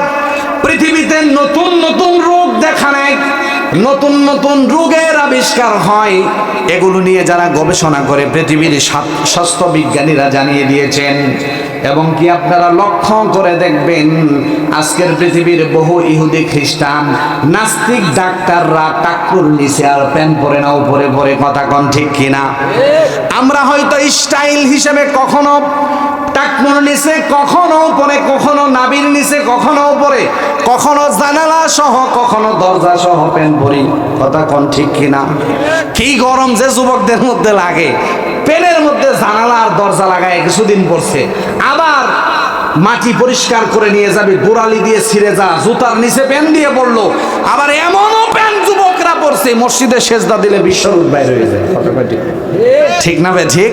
পৃথিবীতে নতুন নতুন রোগ দেখা নেয়, নতুন নতুন রোগের আবিষ্কার হয়, এগুলো নিয়ে যারা গবেষণা করে পৃথিবীর স্বাস্থ্য বিজ্ঞানীরা জানিয়ে দিয়েছেন। এবং কি আপনারা লক্ষ্য করে দেখবেন, আজকের পৃথিবীর বহু ইহুদি খ্রিস্টান নাস্তিক ডাক্তাররা টাকনুর নিচে আর প্যান্ট পরে না, উপরে পরে, কথা কোন ঠিক কিনা? আমরা হয়তো স্টাইল হিসেবে কখনো টাকনুর নিচে, কখনো উপরে, কখনো নাভির নিচে, কখনো উপরে, কখনো জানালা সহ, কখনো দরজা সহ প্যান্ট পরি, কথা কোন ঠিক কিনা? কি গরম যে যুবকদের মধ্যে লাগে, পেনের মধ্যে জানালা আর দরজা লাগায় কিছুদিন পড়ছে, আবার মাটি পরিষ্কার করে নিয়ে যাবে, গোড়ালি দিয়ে ছিঁড়ে যা, জুতার নিচে প্যান দিয়ে পড়লো, আবার এমনও প্যান যুবকরা পড়ছে মসজিদে সেজদা দিলে বিশ্বরূপ বাইর হয়ে যায়, ঠিক না ভাই? ঠিক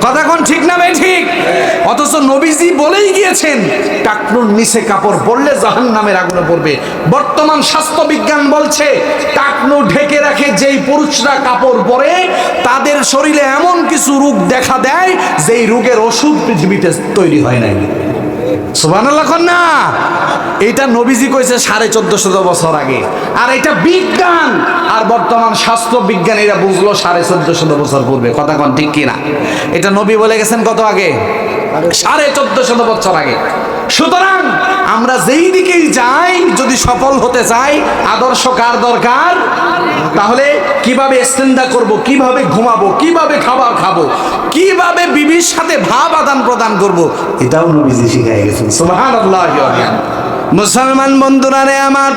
কথা কোন ঠিক না ভাই? ঠিক। অথচ নবীজি বলেই গিয়েছেন টাকনুর নিচে কাপড় পরলে জাহান্নামের আগুনে পড়বে। বর্তমান স্বাস্থ্য বিজ্ঞান বলছে টাকনু ঢেকে রাখে যেই পুরুষরা কাপড় পরে, তাদের শরীরে এমন কিছু রোগ দেখা দেয় যেই রোগের ওষুধ পৃথিবীতে তৈরি হয় নাই। সুবহানাল্লাহ না? এটা নবীজি কইছে 1450 বছর আগে, আর এটা বিজ্ঞান আর বর্তমান স্বাস্থ্য বিজ্ঞানীরা বুঝলো 1450 বছর পূর্বে, কথা কোন ঠিক কিনা? এটা নবী বলে গেছেন কত আগে? 1450 বছর আগে। সুতরাং আমরা যেই দিকেই যাই, যদি সফল হতে চাই, আদর্শ কার দরকার? তাহলে কিভাবে ইস্তেঞ্জা করব, কিভাবে ঘুমাবো, কিভাবে খাবার খাবো, কিভাবে বিবির সাথে ভাব আদান প্রদান করব, এটাও নবীজি শিখাই গেছেন, সুবহানাল্লাহ। মুসলমান বন্ধুরা রে আমার,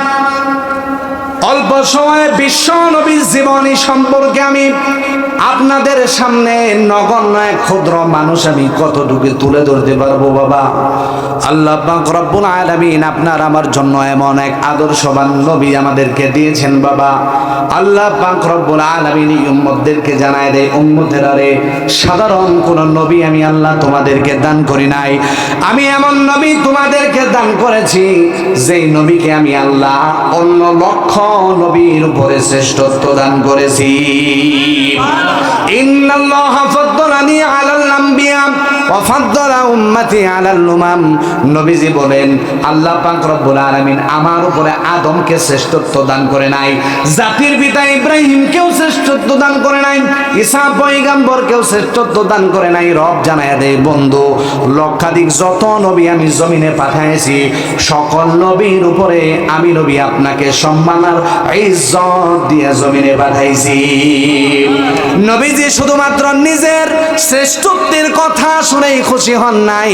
অল্প সময়ে বিশ্ব নবীর জীবনী সম্পর্কে আমি আপনাদের সামনে নগণ্য এক ক্ষুদ্র মানুষ আমি কতটুকু তুলে ধরতে পারবো বাবা? আল্লাহ পাক রব্বুল আলামিন আপনার আমার জন্য এমন এক আদর্শবান নবী আমাদেরকে দিয়েছেন বাবা। আল্লাহ পাক রব্বুল আলামিন উম্মতদেরকে জানায় দেয়, উম্মতেরা রে, সাধারণ কোন নবী আমি আল্লাহ তোমাদেরকে দান করি নাই, আমি এমন নবী তোমাদেরকে দান করেছি যেই নবীকে আমি আল্লাহ অন্য লক্ষ নবীর উপরে শ্রেষ্ঠত্ব দান করেছি। ইন্নাল্লাহা ফাদ্দালানি আলাল আম্বিয়া ওয়া ফাদ্দালা উম্মতি আলাল উমাম। নবীজি বলেন আল্লাহ পাক রব্বুল আলামিন আমার উপরে আদমকে শ্রেষ্ঠত্ব দান করে নাই, জাতির পিতা ইব্রাহিমকেও শ্রেষ্ঠত্ব দান করে নাই, ঈসা পয়গম্বরকেও শ্রেষ্ঠত্ব দান করে নাই। রব জানায় দেয় বন্ধু, লক্ষাধিক যত নবী আমি জমিনে পাঠাইছি, সকল নবীর উপরে আমি নবী আপনাকে সম্মান আর ইজ্জত দিয়ে জমিনে পাঠাইছি। নবীজি শুধুমাত্র নিজের শ্রেষ্ঠত্বের কথা শুনেই খুশি হন নাই,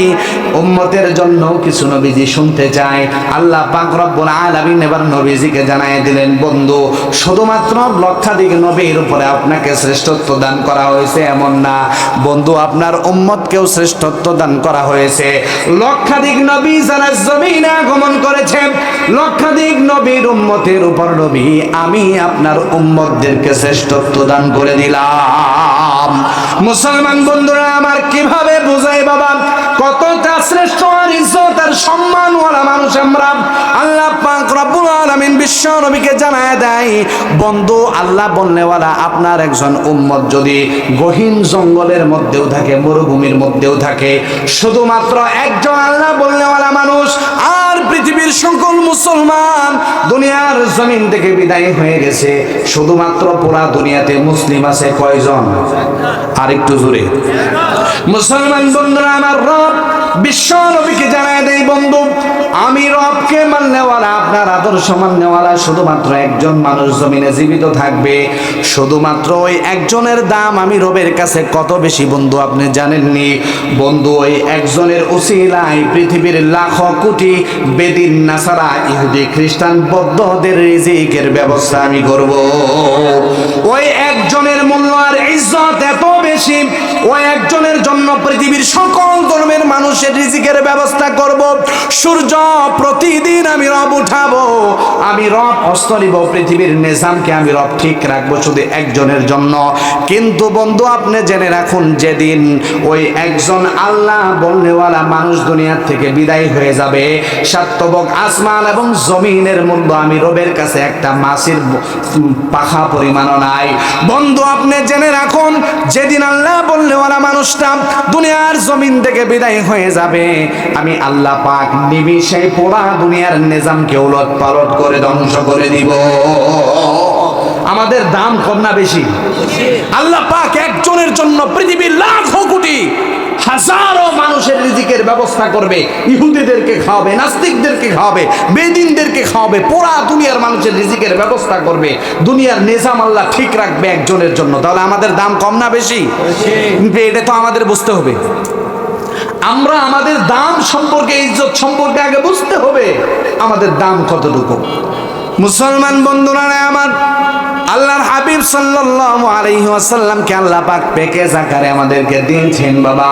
উম্মতের জন্য কিছু নবীজি শুনতে চায়। আল্লাহ পাক রব্বুল আলামিন এবার নবীজিকে জানায় দিলেন বন্ধু, শুধুমাত্র লক্ষাধিক নবীর উপরে আপনাকে শ্রেষ্ঠত্ব দান করা হয়েছে এমন না বন্ধু, আপনার উম্মতকেও শ্রেষ্ঠত্ব দান করা হয়েছে। লক্ষাধিক নবী যারা জমিনে আগমন করেছে, লক্ষাধিক নবীর উম্মতের উপর নবী আমি আপনার উম্মতদেরকে শ্রেষ্ঠত্ব দান করে দিলাম। মুসলমান বন্ধুরা আমার, কিভাবে বোঝাই বাবা কতটা শ্রেষ্ঠ আর ইজ্জত আর সম্মানওয়ালা মানুষ আমরা। আল্লাহ পাক রব্বুল আলামিন বিশ্ব নবীকে জানায় দেয় বন্ধু, আল্লাহ বলনেওয়ালা আপনার একজন উম্মত যদি গহীন জঙ্গলের মধ্যেও থাকে, মরুভূমির মধ্যেও থাকে, শুধুমাত্র একজন আল্লাহ বলনেওয়ালা মানুষ আর পৃথিবীর সকল মুসলমান দুনিয়ার জমিন থেকে বিদায় হয়ে গেছে, শুধুমাত্র পুরা দুনিয়াতে মুসলিম আছে কয়জন? আর একটু জোরে। মুসলমান বন্ধুরা আমার, রব বিশ্ব নবীকে জানায় দেয় বন্ধু, আমি রবকে মাননেওয়ালা, আপনার আদর্শ মাননেওয়ালা শুধুমাত্র একজন মানুষ জমিনে জীবিত থাকবে। শুধুমাত্র ওই একজনের দাম আমি রবের কাছে কত বেশি বন্ধু আপনি জানেননি বন্ধু? ওই একজনের উসিলায় পৃথিবীর লাখ কোটি বেদিন, নাসারা, ইহুদি, খ্রিস্টান, বৌদ্ধদের রিজিকের ব্যবস্থা আমি করব। ওই একজনের মূল্য আর ইজ্জত এত বেশি, ওই একজনের জন্য পৃথিবীর সকল ধর্মের মানুষের রিজিকের ব্যবস্থা করব। সূর্য প্রতিদিন আমি রব উঠাবো, আমি রব অস্ত নিব, পৃথিবীর নিজামকে আমি রব ঠিক রাখবো শুধু একজনের জন্য। কিন্তু বন্ধু আপনি জেনে রাখুন, যেদিন ওই একজন আল্লাহ বলনেওয়ালা মানুষ দুনিয়ার থেকে বিদায় হয়ে যাবে, সাতবক আসমান এবং জমিনের মূল্য আমি রবের কাছে একটা মাছির পাখা পরিমাণও নাই। বন্ধু আপনি জেনে রাখুন, যেদিন আল্লাহ বলনেওয়ালা মানুষটা দুনিয়ার জমিন থেকে বিদায় হয়ে যাবে, আমি আল্লাহ পাক নিমিষে পুরা দুনিয়ার নিজামকে উলট পালট করে ধ্বংস করে দিব। আমাদের দাম কম না বেশি? আল্লাহ পাক একজনের জন্য পৃথিবীর লাখ কোটি হাজারো মানুষের রিজিকের ব্যবস্থা করবে, ইহুদিদেরকে খাওয়াবে, নাস্তিকদেরকে খাওয়াবে, বেদিনদেরকে খাওয়াবে, পুরা দুনিয়ার মানুষের রিজিকের ব্যবস্থা করবে, দুনিয়ার নিজাম আল্লাহ ঠিক রাখবে একজনের জন্য। তাহলে আমাদের দাম কম না বেশি? এটা তো আমাদের বুঝতে হবে। আমরা আমাদের দাম সম্পর্কে, ইজ্জত সম্পর্কে আগে বুঝতে হবে আমাদের দাম কতটুকু। মুসলমান বন্ধুরা আমার, আল্লাহর হাবিব সাল্লাল্লাহু আলাইহি ওয়াসাল্লামকে আল্লাহ পাক প্যাকেজ আকারে আমাদেরকে দিয়েছেন বাবা।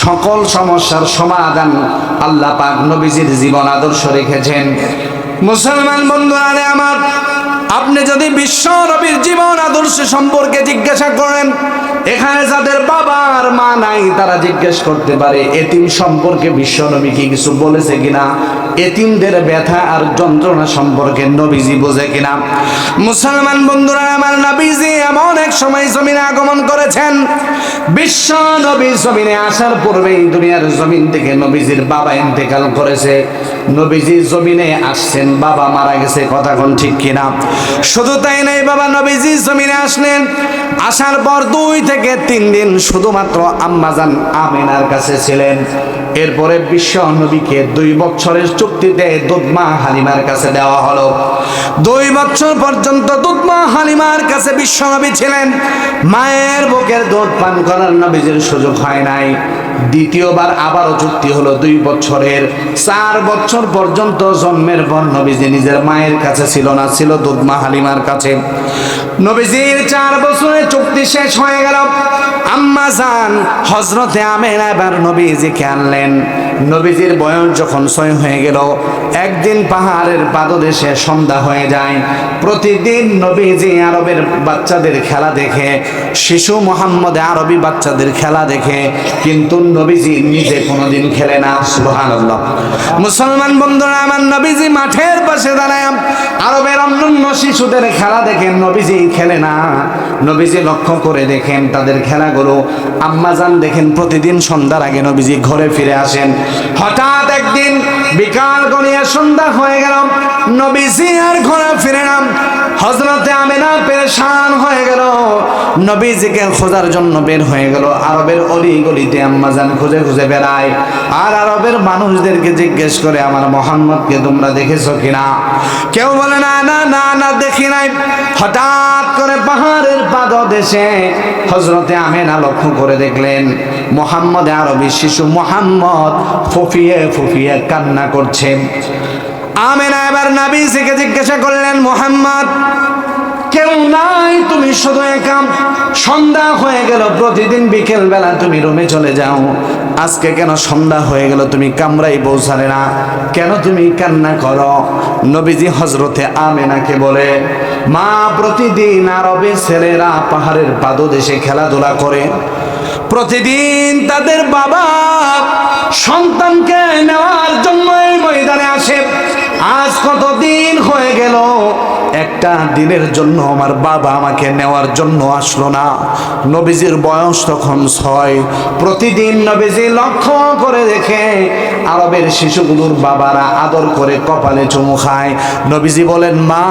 সকল সমস্যার সমাধান আল্লাহ পাক নবীজির জীবন আদর্শ রেখেছেন। মুসলমান বন্ধুরা আমার, আপনি যদি বিশ্ব নবীর জীবন আদর্শ সম্পর্কে জিজ্ঞাসা করেন, এখানে যাদের বাবা আর মা নাই তারা জিজ্ঞেস করতে পারে এতিম সম্পর্কে বিশ্ব নবী কি কিছু বলেছে কিনা, এতিমদের ব্যথা আর যন্ত্রণা সম্পর্কে নবীজি বোঝে কিনা। মুসলমান বন্ধুরা আমার, নবীজি এমন এক সময় জমিনে আগমন করেছেন, বিশ্ব নবী জমিনে আসার পূর্বেই দুনিয়ার জমিন থেকে নবীজির বাবা ইন্তেকাল করেছে। নবীজি জমিনে আসছেন, বাবা মারা গেছে, কথা কোন ঠিক কিনা? শুধু তাই নাই বাবা, নবীজি জমিনে আসলেন, আসার পর 2 থেকে 3 দিন শুধুমাত্র আম্মাজান আমিনার কাছে ছিলেন। এরপরে বিশ্ব নবীকে 2 বছরের চুক্তিতে দুধমা হালিমার কাছে দেওয়া হলো। 2 বছর পর্যন্ত দুধমা হালিমার কাছে বিশ্ব নবী ছিলেন। মায়ের বুকের দুধ পান করার নবীজির সুযোগ হয় নাই। দ্বিতীয়বার আবারও চুক্তি হলো 2 বছরের। 4 বছর পর্যন্ত জন্মের পর নবীজি নিজের মায়ের কাছে ছিল না, ছিল দুধমা হালিমার কাছে। নবীজির 4 বছরের চুক্তি শেষ হয়ে গেল। আম্মা জান হযরতে আমেনা এবার নবীজিকে আনলেন। নবীজির বয়স যখন 6 হয়ে গেল, একদিন পাহাড়ের পাদদেশে সন্ধ্যা হয়ে যায়। প্রতিদিন নবীজি আরবের বাচ্চাদের খেলা দেখে, শিশু মোহাম্মদ আরবি বাচ্চাদের খেলা দেখে, কিন্তু নবীজি নিজে কোনোদিন খেলে না। সুবহানাল্লাহ। মুসলমান বন্ধুরা আমার, নবীজি মাঠের পাশে দাঁড়ায় আরবের অন্যান্য শিশুদের খেলা দেখেন, নবীজি খেলে না। নবীজি লক্ষ্য করে দেখেন তাদের খেলাগুলো। আম্মাজান দেখেন প্রতিদিন সন্ধ্যার আগে নবীজি ঘরে ফিরে আসেন। হঠাৎ একদিন বিকাল গড়িয়ে সন্ধ্যা হয়ে গেল, নবীজি আর ঘরে ফিরে না। হযরতে আমিনা পেরেশান হয়ে গেল, নবীজিকে খোঁজার জন্য বের হয়ে গেল। আরবের অলি গলিতে আম্মাজান খুঁজে খুঁজে বেড়ায়, আর আরবের মানুষদেরকে জিজ্ঞেস করে, আমার মোহাম্মদকে তোমরা দেখেছো কিনা? কেউ বলে না না না না দেখি নাই। হঠাৎ করে পাহাড়ের পাদদেশে হযরতে আমিনা লক্ষ্য করে দেখলেন মোহাম্মদ আরবি শিশু মোহাম্মদ ফুফিয়ে ফুফিয়ে কান্না করছে। আমিনা এবার নবীজিকে জিজ্ঞাসা করলেন, মোহাম্মদ কেউ নাই, তুমি শুধু একা। সন্ধ্যা হয়ে গেল, প্রতিদিন বিকেল বেলা তুমি রুমে চলে যাও, আজকে কেন সন্ধ্যা হয়ে গেল তুমি কামরায় পৌঁছালে না? কেন তুমি কান্না করো? নবীজি হযরতে আমিনাকে বলে, মা প্রতিদিন আরবের ছেলেরা পাহাড়ের পাদদেশে খেলাধুলা করে, প্রতিদিন তাদের বাবা সন্তানকে নেওয়ার জন্য এই ময়দানে আসে। আজ কতদিন হয়ে গেল, একটা দিনের জন্য আমার বাবা আমাকে নেওয়ার জন্য আসলো না। নবীজির বয়স তখন 6। প্রতিদিন নবীজি লক্ষ্য করে দেখে আরবের শিশুগুলোর বাবারা আদর করে কপালে চুমু খায়। নবীজি বলেন, মা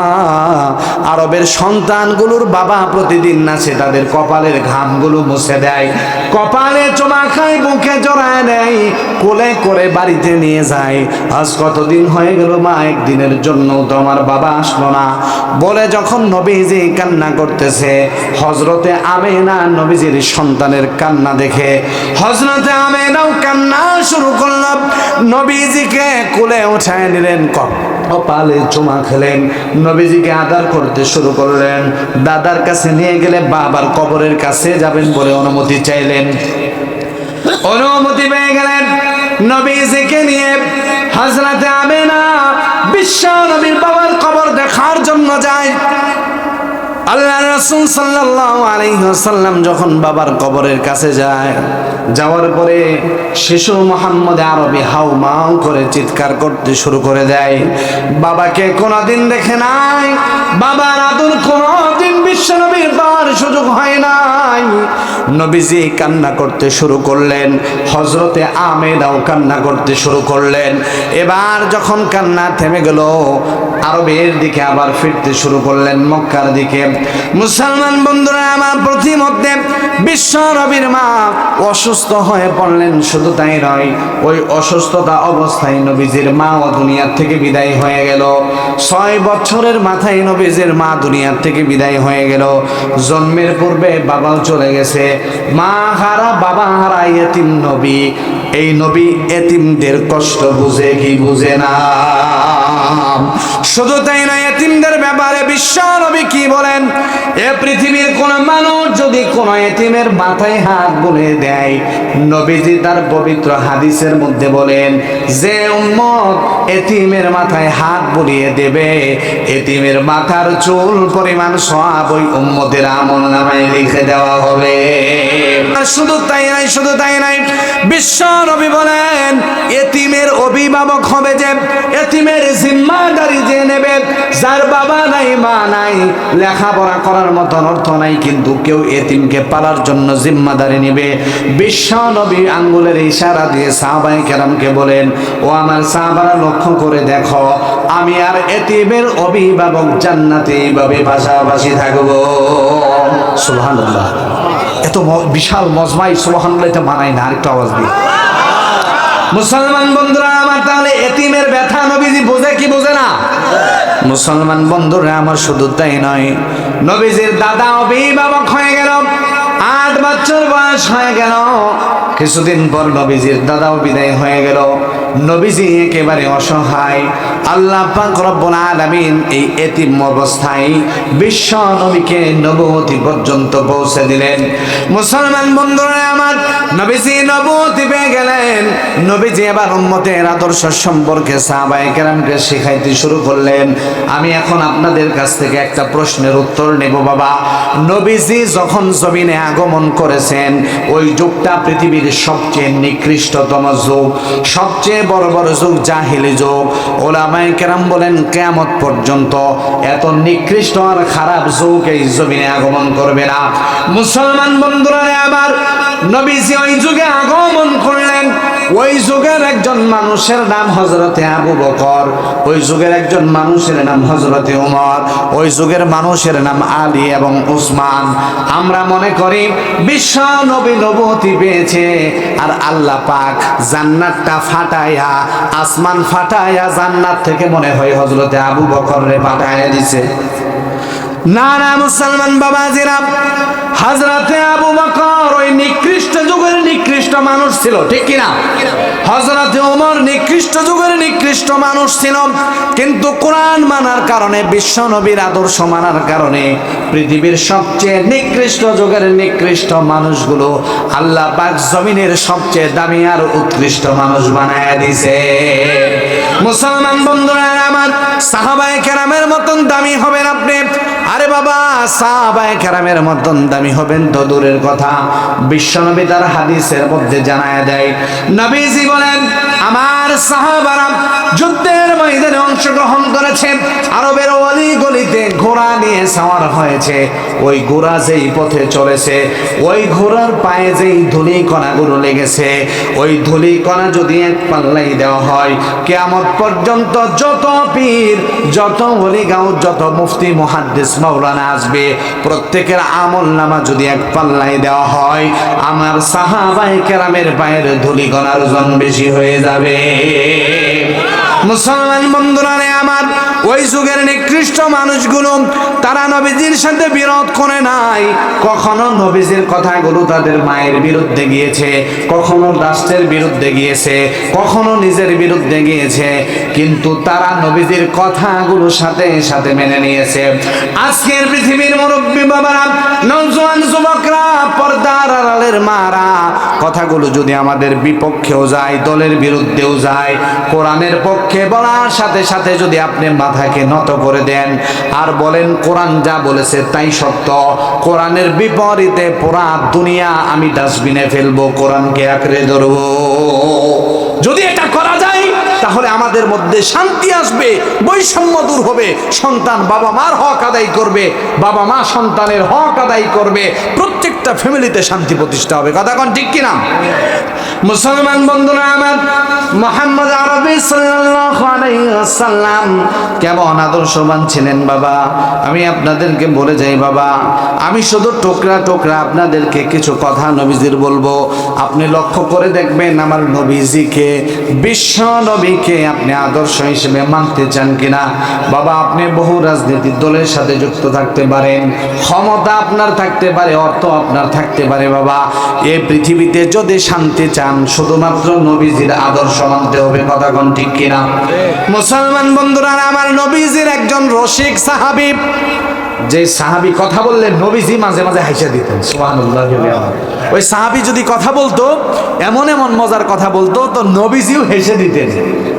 আরবের সন্তানগুলোর বাবা প্রতিদিন নাচে, তাদের কপালের ঘামগুলো মুছে দেয়, কপালে চুমা খায়, বুকে জড়ায় দেয়, কোলে করে বাড়িতে নিয়ে যায়। আজ কতদিন হয়ে গেল মা, একদিনের জন্য তো আমার বাবা আসলো না। বলে যখন নবীজি কান্না করতেছে, হযরতে আমিনা নবীজির সন্তানের কান্না দেখে হযরতে আমিনাও কান্না শুরু করল। নবীজিকে কোলে উঠায় নিলেন, কপালে চুমা খেলেন, নবীজিকে আদর করতে শুরু করলেন। দাদার কাছে নিয়ে গেলে বাবার কবরের কাছে যাবেন বলে অনুমতি চাইলেন। অনুমতি পেয়ে গেলেন, নবীজিকে নিয়ে হযরতে আমিনা বিশ্ব নবীর বাবার কবর দেখার জন্য যায়। আল্লাহর রাসূল সাল্লাল্লাহু আলাইহি ওয়াসাল্লাম যখন বাবার কবরের কাছে যায়, যাওয়ার পরে শিশু মুহাম্মদ আরবি হাউমাউ করে চিৎকার করতে শুরু করে দেয়। বাবাকে কোনোদিন দেখে নাই, বাবার আদর কোনোদিন বিশ্ব নবীর পাওয়ার সুযোগ হয় নাই। নবীজি কান্না করতে শুরু করলেন, হযরতে আমিনাও কান্না করতে শুরু করলেন। এবার যখন কান্না থেমে গেল, আরবের দিকে আবার ফিরতে শুরু করলেন, মক্কার দিকে। মুসলমান বন্ধুরা আমার, প্রতিমধ্যে বিশ্ব নবীর মা অসুস্থ হয়ে পড়লেন। শুধু তাই নয়, ওই অসুস্থতা অবস্থায় নবীজির মা ও দুনিয়ার থেকে বিদায় হয়ে গেল। 6 বছরের মাথায় নবীজির মা দুনিয়ার থেকে বিদায় হয়ে গেল। জন্মের পূর্বে বাবাও চলে গেছে। মা হারা বাবা হারা এতিম নবী। এই নবী এতিমদের কষ্ট বুঝে কি বুঝে না? শুধু তাই না, এতিমদের ব্যাপারে বিশ্ব নবী কি বলেন, এ পৃথিবীর কোন মানুষ যদি কোন এতিমের মাথায় হাত বুলিয়ে দেয়, নবীজি তার পবিত্র হাদিসের মধ্যে বলেন, যে উম্মত এতিমের মাথায় হাত বুলিয়ে দেবে, এতিমের মাথার চুল পরিমাণ সওয়াব ওই উম্মতের আমলনামায় লিখে দেওয়া হবে। শুধু তাই নাই, শুধু তাই নাই, বিশ্ব নবী বলেন, এতিমের অভিভাবক হবে যে, এতিমের জিম্মাদারি যে নেবে, যার বাবা নাই মা নাই, লেখাপড়া করার মতন অর্থ নাই, কিন্তু কেউ এতিমকে পালার জন্য জিম্মাদারি নেবে, বিশ্ব নবী আঙ্গুলের ইশারা দিয়ে সাহাবায়ে কেরামকে বলেন, ও আমার সাহাবারা লক্ষ্য করে দেখো, আমি আর এতিমের অভিভাবক জান্নাতে এইভাবে পাশাপাশি থাকবো। সুবহানাল্লাহ। এত বিশাল মজমাই সুবহানাল্লাহ, এটা মানায় না। আরেকটু আওয়াজ দিই। মুসলমান বন্ধুরা আমার, তাহলে এতিমের ব্যথা নবীজি বোঝে কি বোঝে না? মুসলমান বন্ধুরা আমার, শুধু তাই নয়, নবীজির দাদা অভিভাবক হয়ে গেল। 8 বছর বয়স হয়ে গেল। কিছুদিন পর নবীজির দাদাও বিদায় হয়ে গেল। নবীজি একেবারে অসহায়। আল্লাহ পাক রব্বুল আলামিন এই এতিম অবস্থায় বিশ্ব নবীকে নবুয়তি পর্যন্ত পৌঁছে দিলেন। মুসলমান বন্ধুরা আমার, নবীজি নবুয়তি পেয়ে গেলেন। নবীজি এবার উম্মতের আদর্শ সম্পর্কে সাহাবায়ে কেরামকে শেখাইতে শুরু করলেন। আমি এখন আপনাদের কাছ থেকে একটা প্রশ্নের উত্তর নেব বাবা। নবীজি যখন জমিনে আগমন করেছেন, ওই যুগটা পৃথিবীর সবচেয়ে নিকৃষ্টতম যুগ, সবচেয়ে বড় বড় যুগ জাহিলি যুগ। ওলামায়ে কেরাম বলেন কিয়ামত পর্যন্ত এত নিকৃষ্ট আর খারাপ যুগ এই জমিনে আগমন করবে না। মুসলমান বন্ধুরা আবার নবীজি ওই যুগে আগমন করলেন। ওই যুগের একজন মানুষের নাম হযরতে আবু বকর, ওই যুগের একজন মানুষের নাম হযরতে ওমর, ওই যুগের মানুষের নাম আলী এবং উসমান। আমরা মনে করি বিশ্ব নবী নবুয়তি পেয়েছে আর আল্লাহ পাক জান্নাতটা ফাটায়া, আসমান ফাটায়া জান্নাত থেকে মনে হয় হযরতে আবু বকররে পাঠায়া দিছে। না না মুসলমান বাবাজিরা, হযরতে আবু বকর ওই নিকৃষ্ট যুগের নিকৃষ্ট মানুষ ছিল, ঠিক কিনা? হযরতে ওমর নিকৃষ্ট যুগের নিকৃষ্ট মানুষ ছিল, কিন্তু কোরআন মানার কারণে, বিশ্ব নবীর আদর্শ মানার কারণে পৃথিবীর সবচেয়ে নিকৃষ্ট যুগের নিকৃষ্ট মানুষগুলো আল্লাহ পাক জমিনের সবচেয়ে দামি আর উৎকৃষ্ট মানুষ বানায়া দিয়েছে। মুসলমান বন্ধুরা আমার, সাহাবায়ে কেরামের মতন দামি হবেন আপনি? আরে বাবা, সাহাবায়ে কেরামের মতন দামি হবেন তো দূরের কথা, বিশ্বনবী তার হাদিসের মধ্যে জানায় দেয়, নবীজি বলেন আমার সাহাবারা যুদ্ধের ময়দানে অংশগ্রহণ করেছে, আরবের অলি গলিতে ঘোড়া নিয়ে সাওয়ার হয়েছে, ওই ঘোড়া যেই পথে চলেছে, ওই ঘোড়ার পায়ে যেই ধুলি কণাগুলো লেগেছে, ওই ধুলি কণা যদি এক পাল্লাই দেওয়া হয়, কিয়ামত পর্যন্ত যত পীর, যত ওলি গাউস, যত মুফতি মুহাদ্দিস মাওলানা আসবে, প্রত্যেকের আমল নামা যদি এক পাল্লাই দেওয়া হয়, আমার সাহাবায়ে কেরামের পায়ের ধুলি কণার ওজন বেশি হয়ে যাবে। মুসলমান বন্ধুরা আমার, ওই যুগের নিকৃষ্ট মানুষগুলো তারা নবীজির সাথে বিরোধ করে নাই, কখনো নবীজির কথাগুলো তাদের মায়ের বিরুদ্ধে গিয়েছে, কখনো রাষ্ট্রের বিরুদ্ধে গিয়েছে, কখনো নিজের বিরুদ্ধে গিয়েছে, কিন্তু তারা নবীজির কথাগুলো সাথে সাথে মেনে নিয়েছে। আজকের পৃথিবীর মুরব্বী বাবারা, নওজোয়ান যুবকরা, পর্দার আড়ালের মারা, কথাগুলো যদি আমাদের বিপক্ষেও যায়, দলের বিরুদ্ধেও যায়, কোরআনের পক্ষে বলার সাথে সাথে যদি আপনি মাথাকে নত করে দেন আর বলেন কোরআন যা বলেছে তাই সত্য, কোরআনের বিপরীতে পুরা দুনিয়া আমি ডাস্টবিনে ফেলবো, কোরআনকে আঁকড়ে ধরবো, যদি এটা করা যায় তাহলে আমাদের মধ্যে শান্তি আসবে, বৈষম্য দূর হবে, সন্তান বাবা মার হক আদায় করবে, বাবা মা সন্তানের হক আদায় করবে, প্রত্যেকটা ফ্যামিলিতে শান্তি প্রতিষ্ঠা হবে। কথা কোন ঠিক কিনা? মুসলমান বন্ধুরা আমার, মুহাম্মদ আরবি সাল্লাল্লাহু আলাইহি ওয়াসাল্লাম কেমন আদর্শবান ছিলেন বাবা, আমি আপনাদেরকে বলে যাই বাবা, আমি শুধু টুকরা টুকরা আপনাদেরকে কিছু কথা নবীজির বলবো, আপনি লক্ষ্য করে দেখবেন আমার নবীজিকে, বিশ্ব নবীকে আপনি আদর্শ হিসেবে মানতে চান কিনা। বাবা, আপনি বহু রাজনৈতিক দলের সাথে যুক্ত থাকতে পারেন, ক্ষমতা আপনার থাকতে পারে, অর্থ আপনার থাকতে পারে, বাবা এই পৃথিবীতে যদি শান্তি চান শুধুমাত্র নবীজির আদর্শ মানতে হবে। কথা কোন ঠিক কিনা? মুসলমান বন্ধুরা আমার, নবীজির একজন রসিক সাহাবী, যে সাহাবী কথা বললেন নবীজি মাঝে মাঝে হাসিয়ে দিতেন, সুবহানাল্লাহ। ওই সাহাবী যদি কথা বলতো, এমন এমন মজার কথা বলতো, তো নবীজিও হেসে দিতেন,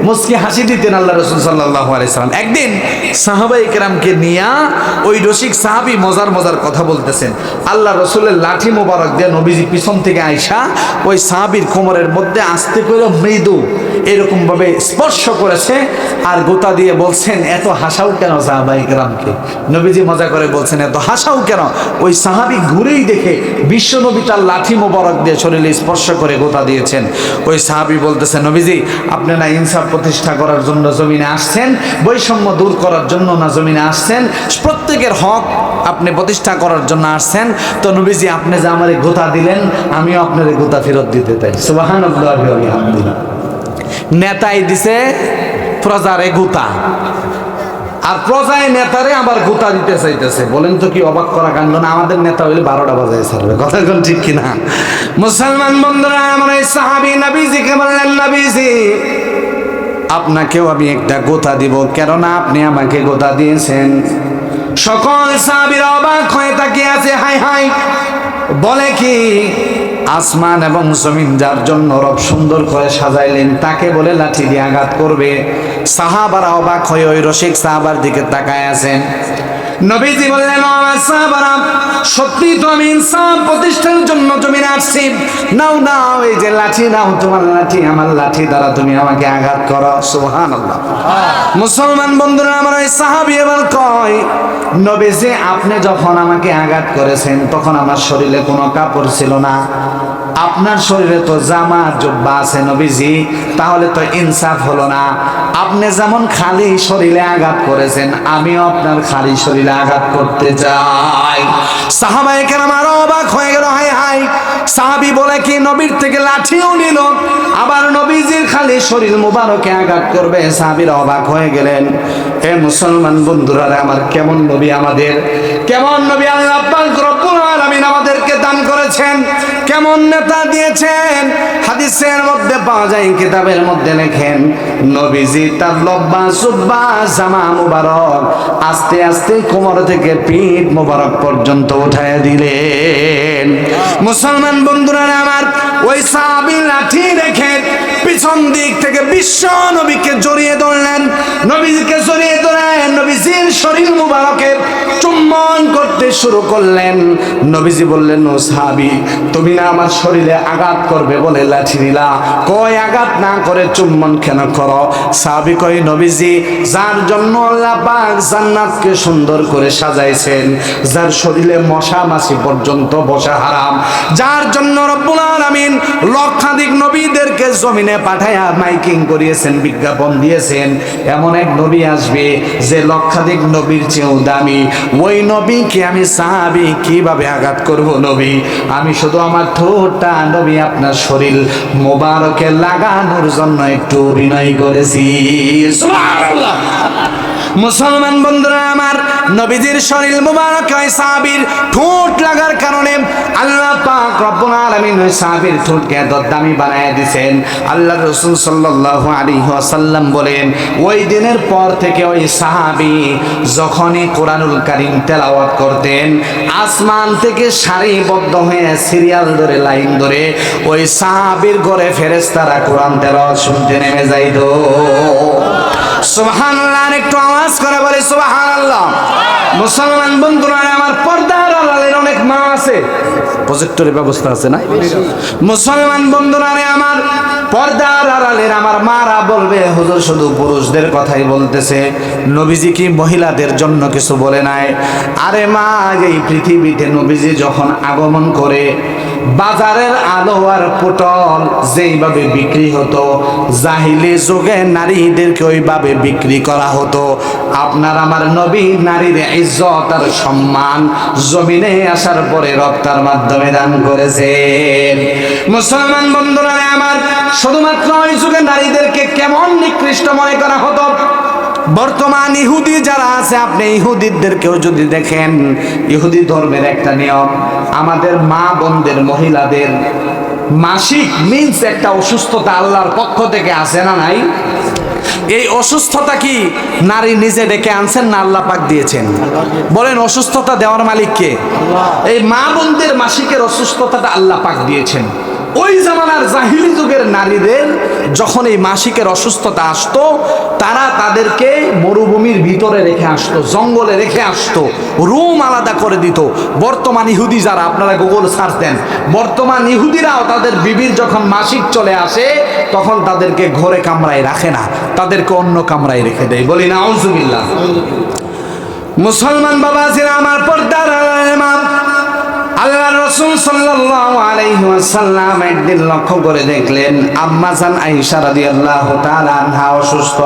মুস্কি হাসি দিতেন আল্লাহ রাসূল সাল্লাল্লাহু আলাইহি সাল্লাম। একদিন সাহাবায়ে কেরামকে নিয়ে ওই রসিক সাহাবী মজার মজার কথা বলতেছেন, আল্লাহ রাসূলের লাঠি মোবারক দিয়ে নবীজি পিছন থেকে আইসা ওই সাহাবীর কোমরের মধ্যে আস্তে করে মৃদু এরকম ভাবে স্পর্শ করেছে আর গোতা দিয়ে বলছেন, এত হাসাও কেন সাহাবায়ে কেরামকে? নবীজি মজা করে বলছেন, এত হাসাও কেন? ওই সাহাবী ঘুরেই দেখে বিশ্ব নবী তার লাঠি মোবারক দিয়ে শরীরে স্পর্শ করে গোতা দিয়েছেন। ওই সাহাবী বলতেছেন, নবীজি আপনি না ইনসাফ প্রতিষ্ঠা করার জন্য জমিনে আসছেন, বৈষম্য দূর করার জন্য না জমিনে আসছেন, প্রত্যেকের হক আপনি প্রতিষ্ঠা করার জন্য আসছেন, তো নবীজি আপনি যে আমারে গোতা দিলেন, আমিও আপনার গোতা ফেরত দিতে চাই। সুবহানাল্লাহ ওয়া বিহামদিহি। নেতাই দিছে প্রজারে গোতা, আর প্রজায় নেতারে আবার গোতা দিতে চাইতেছে। বলেন তো কি অবাক করা কাণ্ড না? আমাদের নেতা হইলে 12টা বাজায় ছাড়বে। কথা কোন ঠিক কিনা? মুসলমান বন্ধুরা আমার, এই সাহাবী নবীজিকে বললেন, নবীজি আপনাকেও আমি একটা গোতা দিব, কেননা আপনি আমাকে গোতা দিয়েছেন। সকল সাহাবীরা অবাক হয়ে তাকিয়ে আছে, হাই হাই, বলে কি আসমান এবং জমিন যার জন্য রব সুন্দর করে সাজাইলেন তাকে বলে লাঠি দিয়ে আঘাত করবে? সাহাবারা অবাক হয়ে ওই রসিক সাহাবার দিকে তাকায় আছেন। নবীজি বললেন, ও আমার সাহাবারা, সত্যি তো আমি ইনসাফ প্রতিষ্ঠার জন্য জমিনে আসছি। নাও নাও, এই যে লাঠি নাও, তোমার লাঠি, আমার লাঠি দ্বারা তুমি আমাকে আঘাত করো। সুবহানাল্লাহ। মুসলমান বন্ধুরা আমার, ওই সাহাবী এবার কয়, নবীজি আপনি যখন আমাকে আঘাত করেছেন তখন আমার শরীরে কোনো কাপড় ছিল না, আপনার শরীরে তো জামা জুব্বা আছে নবীজি, তাহলে তো ইনসাফ হলো না। আপনি যেমন খালি শরীরে আঘাত করেছেন, আমিও আপনার খালি শরীরে আঘাত করতে চাই। সাহাবায়ে কেরাম আরো অবাক হয়ে গেল, হায় হায়, সাহাবী বলে কি নবীর থেকে লাঠিও নিল, আবার নবীজির খালি শরীর মুবারকে আঘাত করবে। সাহাবীরা অবাক হয়ে গেলেন। এ মুসলমান বন্ধুরা আমার, কেমন নবী আমাদের, কেমন নবী আল্লাহ পাক রব্বুল আলামিন আমাদেরকে দান করেছেন, কেমন নেতা দিয়েছেন। হাদিসের মধ্যে পাওয়া যায়, কিতাবের মধ্যে লেখেন, নবীজি তার লব্বা সুব্বা জামা মুবারক আস্তে আস্তে কোমর থেকে পিঠ মুবারক পর্যন্ত উঠায় দিলেন। মুসলমান বন্ধুরা আমার, ওই সাহাবী লাঠি রেখে পিছন দিক থেকে বিশ্ব নবীকে জড়িয়ে ধরলেন। নবীজিকে জড়িয়ে ধরে নবীজির শরীর মুবারকে চুম্বন করতে শুরু করলেন। নবীজি বললেন, ও সাহাবী, তুমি না আমার শরীরে আঘাত করবে বলে লাঠি নিলা, কই আঘাত না করে চুম্বন কেন করো? সাহাবী কই, নবীজি, যার জন্য আল্লাহ পাক জান্নাতকে সুন্দর করে সাজাইছেন, যার শরীরে মশা মাছি পর্যন্ত বসা হারাম, যার জন্য রব্বুল আলামিন লক্ষাধিক নবীদেরকে জমিনে পাঠায়া মাইকিং করিয়েছেন, বিজ্ঞাপন দিয়েছেন, এমন এক নবী আসবে যে লক্ষাধিক নবীর চেয়েও দামি। ওই নবীকে আমি সাহাবী কিভাবে আঘাত করব? নবী, আমি শুধু আমার ঠোঁটটা নবী আপনার শরীর মোবারকে লাগানোর জন্য একটু অভিনয় করেছি। সুবহানাল্লাহ। মুসলমান বন্ধুরা আমার, নবীজির শরীর মুবারক ওই সাহাবীর ঠোঁট লাগার কারণে আল্লাহ পাক রব্বুল আলামিন ওই সাহাবীর ঠোঁটকে এত দামি বানায় দিয়েছেন। আল্লাহর রাসূল সাল্লাল্লাহু আলাইহি ওয়াসাল্লাম বলেন, ওই দিনের পর থেকে ওই সাহাবী যখনই কোরআনুল কারীম তেলাওয়াত করতেন, আসমান থেকে সারিবদ্ধ হয়ে সিরিয়াল ধরে লাইন ধরে ওই সাহাবীর ঘরে ফেরেশতারা কোরআন তেলাওয়াত শুনতে নেমে যাইত। সুবহানাল্লাহ, একটু আওয়াজ করে বলে সুবহানাল্লাহ। মুসলমান বন্ধুরা আমার, পর্দার আড়ালের অনেক মা আছে, প্রজেক্টরের ব্যবস্থা আছে না? মুসলমান বন্ধুরা আমার, পর্দার আড়ালের আমার মারা বলবে, হুজুর শুধু পুরুষদের কথাই বলতেছে, নবীজি কি মহিলাদের জন্য কিছু বলে নাই? আরে মা, এই পৃথিবীতে নবীজি যখন আগমন করে, বাজারের আলো আর পটল যেইভাবে বিক্রি হতো, জাহিলি যুগে নারীদেরকে ওইভাবে বিক্রি করা হতো। আপনার আমার নবী নারীর ইজ্জত আর সম্মান জমিনে আসার পরে রক্তের মাধ্যমে দান করেছেন। মুসলমান বন্ধুরা আমার, শুধুমাত্র ওই যুগে নারীদেরকে কেমন নিকৃষ্ট মনে করা হতো। বর্তমান ইহুদি যারা আছে, আপনি ইহুদিদেরকেও যদি দেখেন, ইহুদি ধর্মের একটা নিয়ম, আমাদের মা বোনদের মহিলাদের মাসিক মিন্স একটা অসুস্থতা আল্লাহর পক্ষ থেকে আসে না নাই? এই অসুস্থতা কি নারী নিজে ডেকে আনছেন না আল্লাহ পাক দিয়েছেন? বলেন, অসুস্থতা দেওয়ার মালিক কে? এই মা বোনদের মাসিকের অসুস্থতাটা আল্লাহ পাক দিয়েছেন। ওই জামানার জাহিলি যুগের নারীদের যখন এই মাসিকের অসুস্থতা আসতো, তারা তাদেরকে মরুভূমির ভিতরে রেখে আসতো, জঙ্গলে রেখে আসতো, রুম আলাদা করে দিত। বর্তমান ইহুদি যারা, আপনারা গুগল সার্চ দেন, বর্তমান ইহুদিরাও তাদের বিবির যখন মাসিক চলে আসে তখন তাদেরকে ঘরে কামরায় রাখে না, তাদেরকে অন্য কামরায় রেখে দেয়। বলি না আউযুবিল্লাহ। মুসলমান বাবাজিরা আমার, পর্দার ইমাম আল্লাহ রাসূল সাল্লাল্লাহু আলাইহি ওয়াসাল্লাম একদিন লক্ষ্য করে দেখলেন আম্মা জান আয়েশা রাদিয়াল্লাহু তাআলা আনহা অসুস্থ।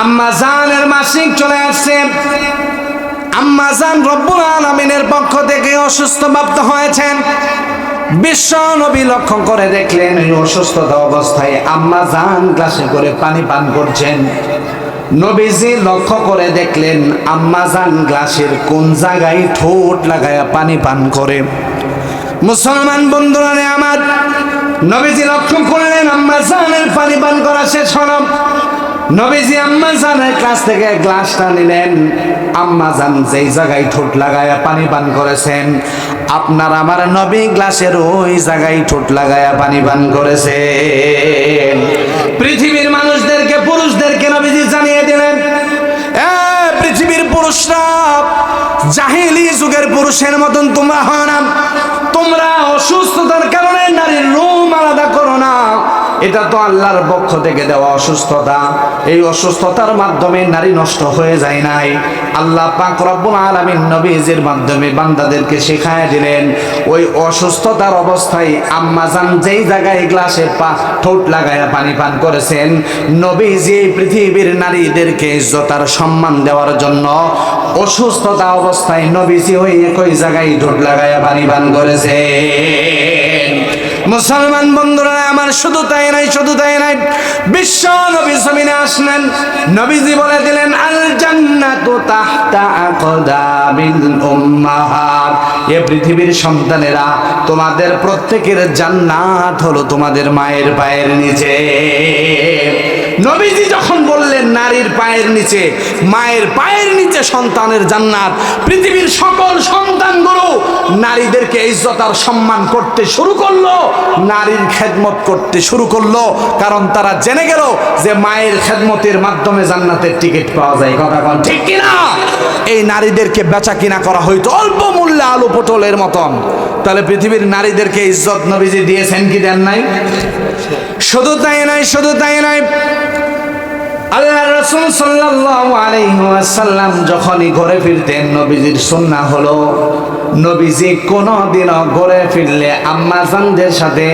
আম্মা জানের মাসিক চলে আসছে। আম্মা জান রব্বুল আলামিনের পক্ষ থেকে অসুস্থ প্রাপ্ত হয়েছেন। বিশ্ব নবী লক্ষ্য করে দেখলেন এই অসুস্থতা অবস্থায় আম্মা জান গ্লাসে করে পানি পান করছেন। নবীজি লক্ষ্য করে দেখলেন আম্মা জান গ্লাসের কোন জায়গায় ঠোঁট লাগায়া পানি পান করে। মুসলমান বন্ধুরা আমার, নবীজি লক্ষ্য করলেন আম্মা জানের পানি পান করা শেষ হলো। নবীজি আম্মা জানের কাছ থেকে গ্লাসটা নিলেন। আম্মা জান যেই জায়গায় ঠোঁট লাগায়া পানি পান করেছেন, আপনার আমার নবী গ্লাসের ওই জায়গায় ঠোঁট লাগায়া পানি পান করেছেন। পৃথিবীর মানুষদেরকে, পুরুষদেরকে নবীজি জানিয়ে দিলেন, পৃথিবীর পুরুষরা জাহেলি যুগের পুরুষের মতন তোমরা হয় না। তোমরা অসুস্থতার কারণে নারীর রূপ আলাদা করো না, এটা তো আল্লাহর পক্ষ থেকে দেওয়া অসুস্থতা। এই অসুস্থতার মাধ্যমে নারী নষ্ট হয়ে যায় নাই। আল্লাহ পাক রব্বুল আলামিন নবীজির মাধ্যমে বান্দাদেরকে শেখায় দিলেন, ওই অসুস্থতার অবস্থায় আম্মাজান যেই জায়গায় গ্লাসে ঠোঁট লাগায়া পানি পান করেছেন, নবীজি পৃথিবীর নারীদেরকে ইজ্জত আর সম্মান দেওয়ার জন্য অসুস্থতা অবস্থায় নবীজি ওই একই জায়গায় ঠোঁট লাগায়া পানি পান করেছেন। মুসলমান বন্ধুরা আমার, শুধু তাই নাই, শুধু তাই নাই, বিশ্ব নবী জমিনে আসলেন, নবীজি বলে দিলেন আল জান্নাতু তাহতা আকদামিল উম্মাহাত, এ পৃথিবীর সন্তানেরা তোমাদের প্রত্যেকের জান্নাত হলো তোমাদের মায়ের পায়ের নিচে। নবীজি যখন বললেন নারীর পায়ের নিচে, মায়ের পায়ের নিচে সন্তানের জান্নাত, পৃথিবীর সকল সন্তানগুলো নারীদেরকে ইজ্জত আর সম্মান করতে শুরু করলো, নারীর খেদমত করতে শুরু করলো, কারণ তারা জেনে গেল যে মায়ের খেদমতের মাধ্যমে জান্নাতের টিকিট পাওয়া যায়। কথা বল ঠিক কিনা? এই নারীদেরকে বেচা কিনা করা হয়তো অল্প মূল্যে আলু পটলের মতন। তাহলে পৃথিবীর নারীদেরকে ইজ্জত নবীজি দিয়েছেন কি দেন নাই? শুধু তাই নাই, শুধু তাই নাই, আল্লাহ রাসূল সাল্লাল্লাহু আলাইহি ওয়াসাল্লাম যখনই ঘরে ফিরতেন, নবীজির সুন্নাহ হলো নবীজি কোনদিনও ঘরে ফিরলে আম্মাজানদের সাথে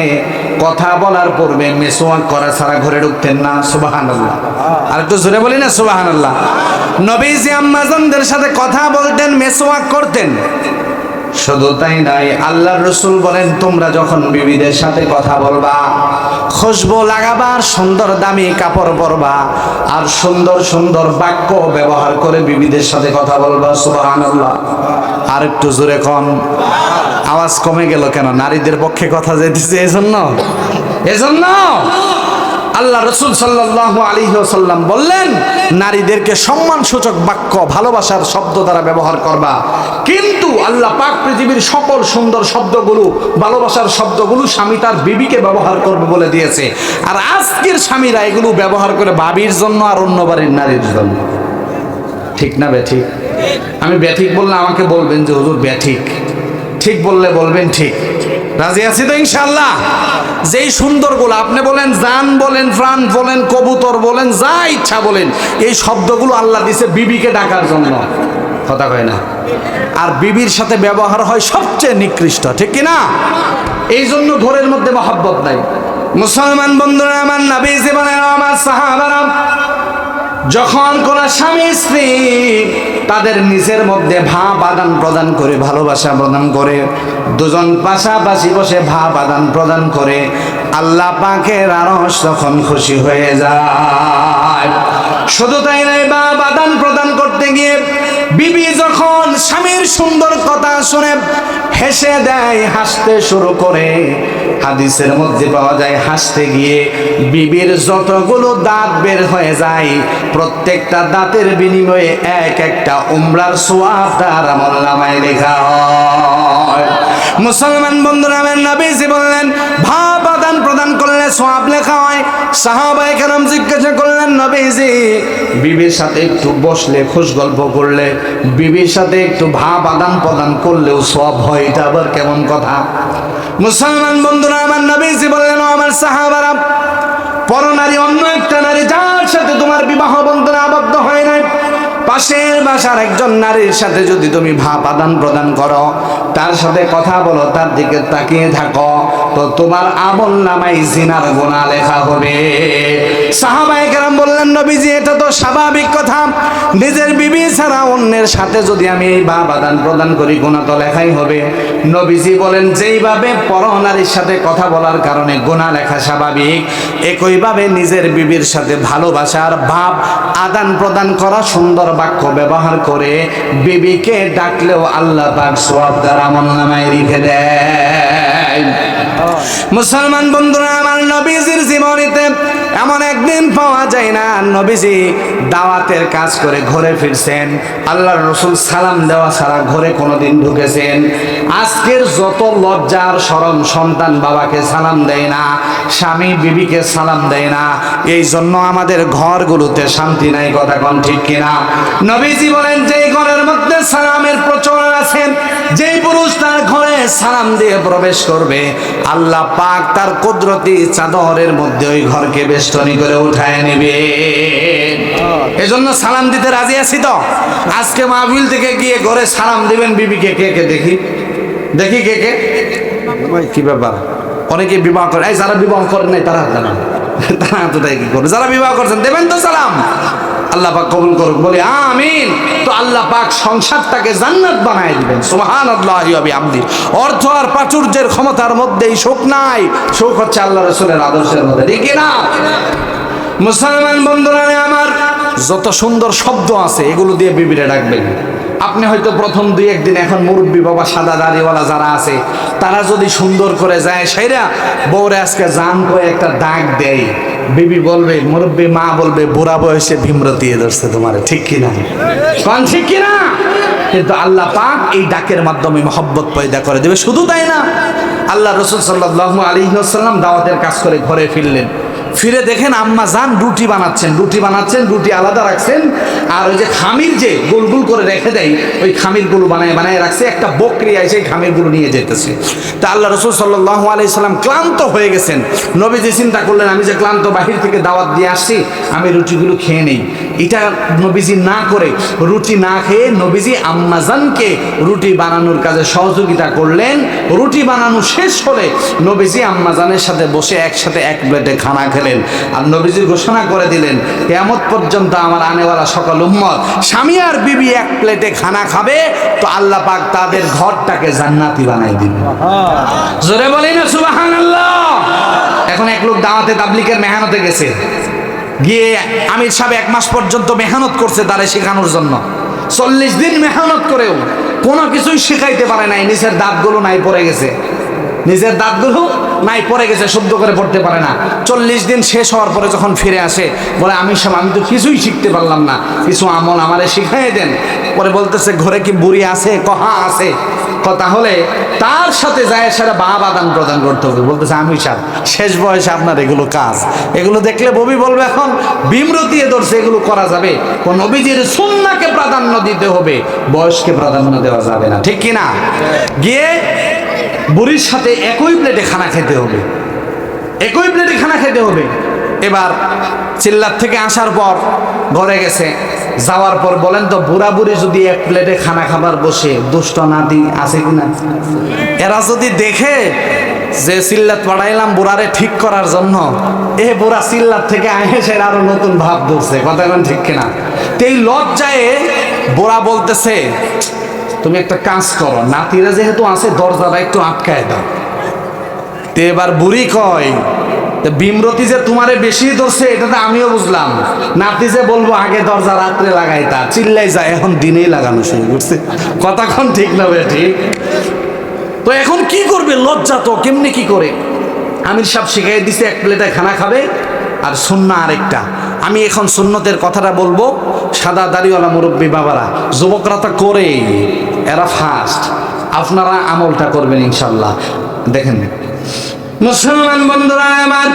কথা বলার পূর্বে মিসওয়াক করা ছাড়া ঘরে ঢুকতেন না। সুবহানাল্লাহ, আর একটু জোরে বলি না সুবহানাল্লাহ। নবীজি আম্মাজানদের সাথে কথা বলতেন, মিসওয়াক করতেন। শুধু তাই নাই, আল্লাহর রাসূল বলেন তোমরা যখন বিবিদের সাথে কথা বলবা, খুশবু লাগাবা, সুন্দর দামি কাপড় পরবা, আর সুন্দর সুন্দর বাক্য ব্যবহার করে বিবিদের সাথে কথা বলবা। সুবহানাল্লাহ, আর একটু জোরে কম। আওয়াজ কমে গেল কেন? নারীদের পক্ষে কথা যেতেছে এজন্য আল্লাহ রাসূল সাল্লাল্লাহু আলাইহি ওয়াসাল্লাম বললেন নারীদেরকে সম্মানসূচক বাক্য, ভালোবাসার শব্দ দ্বারা ব্যবহার করবা। কিন্তু আল্লাহ পাক পৃথিবীর সকল সুন্দর শব্দগুলো, ভালোবাসার শব্দগুলো স্বামী তার বিবিকে ব্যবহার করবে বলে দিয়েছে। আর আজকের স্বামীরা এগুলো ব্যবহার করে ভাবির জন্য আর অন্য বাড়ির নারীর জন্য। ঠিক না বেঠিক? আমি বেঠিক বললে আমাকে বলবেন যে হুজুর বেঠিক, ঠিক বললে বলবেন ঠিক। রাজি আছি তো ইনশাআল্লাহ? যেই সুন্দরগুলো আপনি বলেন, জান বলেন, প্রাণ বলেন, কবুতর বলেন, যা ইচ্ছা বলেন, এই শব্দগুলো আল্লাহ দিছে বিবিকে ডাকার জন্য। কথা কয় না? আর বিবির সাথে ব্যবহার হয় সবচেয়ে নিকৃষ্ট, ঠিক কিনা? এই জন্য ঘরের মধ্যে মহব্বত নাই। মুসলমান বন্ধুরা আমার, নবীজি বলেন আমার সাহাবারা, যখন কোন স্বামী স্ত্রী তাদের নিজের মধ্যে ভাব আদান প্রদান করে, ভালোবাসা প্রদান করে, দুজন পাশাপাশি বসে ভাব আদান প্রদান করে, আল্লাহ পাকের আরশ তখন খুশি হয়ে যায়। শুধু তাই নয়, ভাব আদান প্রদান করতে গিয়ে বিবি যখন স্বামীর সুন্দর কথা শুনে হেসে দেয়, হাসতে শুরু করে, হাদিসের মধ্যে পাওয়া যায় হাসতে গিয়ে বিবির যতগুলো দাঁত বের হয়ে যায়, প্রত্যেকটা দাঁতের বিনিময়ে এক একটা উমরার সওয়াব তার আমলনামায় লেখা হয়। মুসলমান বন্ধুরা আমার, নবীজি বললেন ভাব আদান প্রদান করলে সওয়াব লেখা হয়। সাহাবায়ে কেরাম জিজ্ঞাসা করলেন নবীজি, বিবির সাথে একটু বসলে, খুশ গল্প করলে, বিবির সাথে একটু ভাব আদান প্রদান করলেও সওয়াব হয়, এটা আবার কেমন কথা? মুসলমান বন্ধুরা আমার, নবীজি বললেন আমার সাহাবারা, পরনারী অন্য একটা নারী যার সাথে তোমার বিবাহ বন্ধনে আবদ্ধ হয় নাই, পাশের বাসার একজন নারীর সাথে যদি তুমি ভাব আদান প্রদান করো, তার সাথে কথা বলো, তার দিকে তাকিয়ে থাকো, তো তোমার আমলনামায় জিনার গুনাহ লেখা হবে। সাহাবায়ে কেরাম বললেন নবীজি, এটা তো স্বাভাবিক কথা, নিজের বিবি ছাড়া অন্যের সাথে যদি আমি এই ভাব আদান প্রদান করি, গুনাহ তো লেখাই হবে। নবীজি বলেন যেইভাবে পরনারীর সাথে কথা বলার কারণে গুনাহ লেখা স্বাভাবিক, একইভাবে নিজের বিবির সাথে ভালোবাসার ভাব আদান প্রদান করা, সুন্দর বাক্য ব্যবহার করে বিবিকে ডাকলেও আল্লাহ পাক সওয়াব তার আমলনামায় লিখে দেয়। মুসলমান বন্ধুরা আমার, নবীজির জীবনীতে এমন একদিন পাওয়া যায় না নবীজি দাওয়াতের কাজ করে ঘরে ফিরছেন, আল্লাহর রাসূল সালাম দেওয়া ছাড়া ঘরে কোনোদিন ঢুকেছেন। আজকের যত লজ্জার শরম, সন্তান বাবাকে সালাম দেয় না, স্বামী বিবিকে সালাম দেয় না, এই জন্য আমাদের ঘরগুলোতে শান্তি নাই। কথা কোন ঠিক কিনা? নবীজি বলেন যেই ঘরের মধ্যে সালামের প্রচলন আছে, যেই পুরুষ তার ঘরে সালাম দিয়ে প্রবেশ করবে, আল্লাহ পাক তার কুদরতি চাদরের মধ্যে ওই ঘরকে বেষ্টনী করে উঠায় নেবে। এজন্য সালাম দিতে রাজি আছি তো। আজকে মাহফিল থেকে গিয়ে ঘরে সালাম দিবেন বিবিকে। কে কে দেখি দেখি কে কে? কি ব্যাপার? অনেকে বিবাহ করে, এই যারা বিবাহ করেন নাই তারা হাত দেন, তারা এতটাই কি করবে। যারা বিবাহ করছেন দেবেন তো সালাম। আল্লাহ পাক কবুল করুক, বলি আমিন। তো আল্লাহ পাক সংসারটাকে জান্নাত বানায় দিবেন। সুবহানাল্লাহি ওয়া বিহামদিহি। অর্থ আর প্রাচুর্যের ক্ষমতার মধ্যেই সুখ নাই, সুখ হচ্ছে আল্লাহ রাসূলের আদর্শের মধ্যে, ঠিক কি না? মুসলমান বন্ধুরা আমার, যত সুন্দর শব্দ আছে এগুলো দিয়ে বিবিরে ডাকবেন। আপনি হয়তো প্রথম দুই একদিন, এখন মুরব্বী বাবা সাদা দাড়িওয়ালা যারা আছে তারা যদি সুন্দর করে যায় সেরা বউরে আজকে জান করে একটা ডাক দেয়, বিবি বলবে, মুরব্বী মা বলবে, বুড়া বয়সে ভীমরতিয়ে ধরছে তোমার, ঠিক কিনা? কোন ঠিক কিনা? কিন্তু আল্লাহ পাক এই ডাকের মাধ্যমে মহব্বত পয়দা করে দেবে। শুধু তাই না, আল্লাহ রাসূল সাল্লাল্লাহু আলাইহি ওয়াসাল্লাম দাওয়াতের কাজ করে ঘরে ফিরলেন। ফিরে দেখেন আম্মা জান রুটি বানাচ্ছেন, রুটি আলাদা রাখছেন, আর ওই যে খামির যে গোল করে রেখে দেয়, ওই খামিরগুলো বানায় রাখছে। একটা বকরি এসে খামিরগুলো নিয়ে যেতেছে। তা আল্লাহ রাসূল সাল্লাল্লাহু আলাইহি সাল্লাম ক্লান্ত হয়ে গেছেন। নবীজি চিন্তা করলেন, আমি যে ক্লান্ত, বাহির থেকে দাওয়াত দিয়ে আসছি, আমি রুটিগুলো খেয়ে নেই। এটা নবীজি না করে, রুটি না খেয়ে নবীজি আম্মা জানকে রুটি বানানোর কাজে সহযোগিতা করলেন। রুটি বানানো শেষ হলে নবীজি আম্মা জানের সাথে বসে একসাথে এক প্লেটে খানা খেলেন। আর নবীজি ঘোষণা করে দিলেন, কিয়ামত পর্যন্ত আমার আনেওয়ালা সকল উম্মত স্বামী আর বিবি এক প্লেটে খানা খাবে তো আল্লাহ পাক তাদের ঘরটাকে জান্নাতি বানাই দিবেন। জোরে বলেন না সুবহানাল্লাহ। এখন এক লোক দাওয়াতে তাবলীগের মেহনতে গেছে, গিয়ে আমির সাহেব 1 মাস পর্যন্ত মেহনত করছে তারে শেখানোর জন্য। 40 দিন মেহনত করেও কোনো কিছুই শিখাইতে পারে নাই। নিজের দাঁতগুলো নাই পড়ে গেছে, শুদ্ধ করে পড়তে পারে না। 40 দিন শেষ হওয়ার পরে যখন ফিরে আসে, বলে আমি তো কিছুই শিখতে পারলাম না, কিছু আমল আমারে শিখাই দেন। পরে বলতেছে, ঘরে কি বুড়ি আছে? কহা আছে। তাহলে তার সাথে যায় সারা বাবা আদান প্রদান করতে হবে। বলতেছে, আমি শেষ বয়সে আপনার এগুলো কাজ, এগুলো দেখলে ববি বলবে এখন বিমরতিয়ে ধরছে, এগুলো করা যাবে। কোন নবীজির সুন্নাহকে প্রাধান্য দিতে হবে, বয়সকে প্রাধান্য দেওয়া যাবে না, ঠিক কিনা? গিয়ে বুড়ির সাথে একই প্লেটে খানা খেতে হবে। এবার চিল্লার থেকে আসার পর ঘরে গেছে, যাওয়ার পর বলেন তো, বুড়া বুড়ি যদি এক প্লেটে খানা খাবার বসে, দুষ্ট নাতি আছে কিনা? এরা যদি দেখে যে চিল্লাত পাঠাইলাম বুড়ারে ঠিক করার জন্য, বুড়া চিল্লার থেকে আহেসে আরো নতুন ভাব ধরছে, কথা এখন ঠিক কিনা? এই লজ্জায় বুড়া বলতেছে, তুমি একটা কাজ করো, নাতিরা যেহেতু আছে দরজাটা একটু আটকায় দাও। এবার বুড়ি কয়, বিমরতি যে তোমারে বেশি ধরছে এটা তো আমিও বুঝলাম, নাতি যে বলবো আগে দরজা রাত্রে লাগাই, তা চিল্লাই যায়, এখন দিনেই লাগানো শুরু করছে। কতক্ষণ ঠিক না ঠিক? তো এখন কি করবে? লজ্জা তো, কেমনি কি করে? আমির সাহেব শিখাই দিছে এক প্লেটে খানা খাবে, আর সুন্নাহ আরেকটা। আমি এখন সুন্নতের কথাটা বলবো। সাদা দাড়িওয়ালা মুরব্বী বাবারা, যুবকরা তো করে, এরা ফার্স্ট, আপনারা আমলটা করবেন ইনশাল্লাহ। দেখেন মুসলমান বন্ধুরা আমার,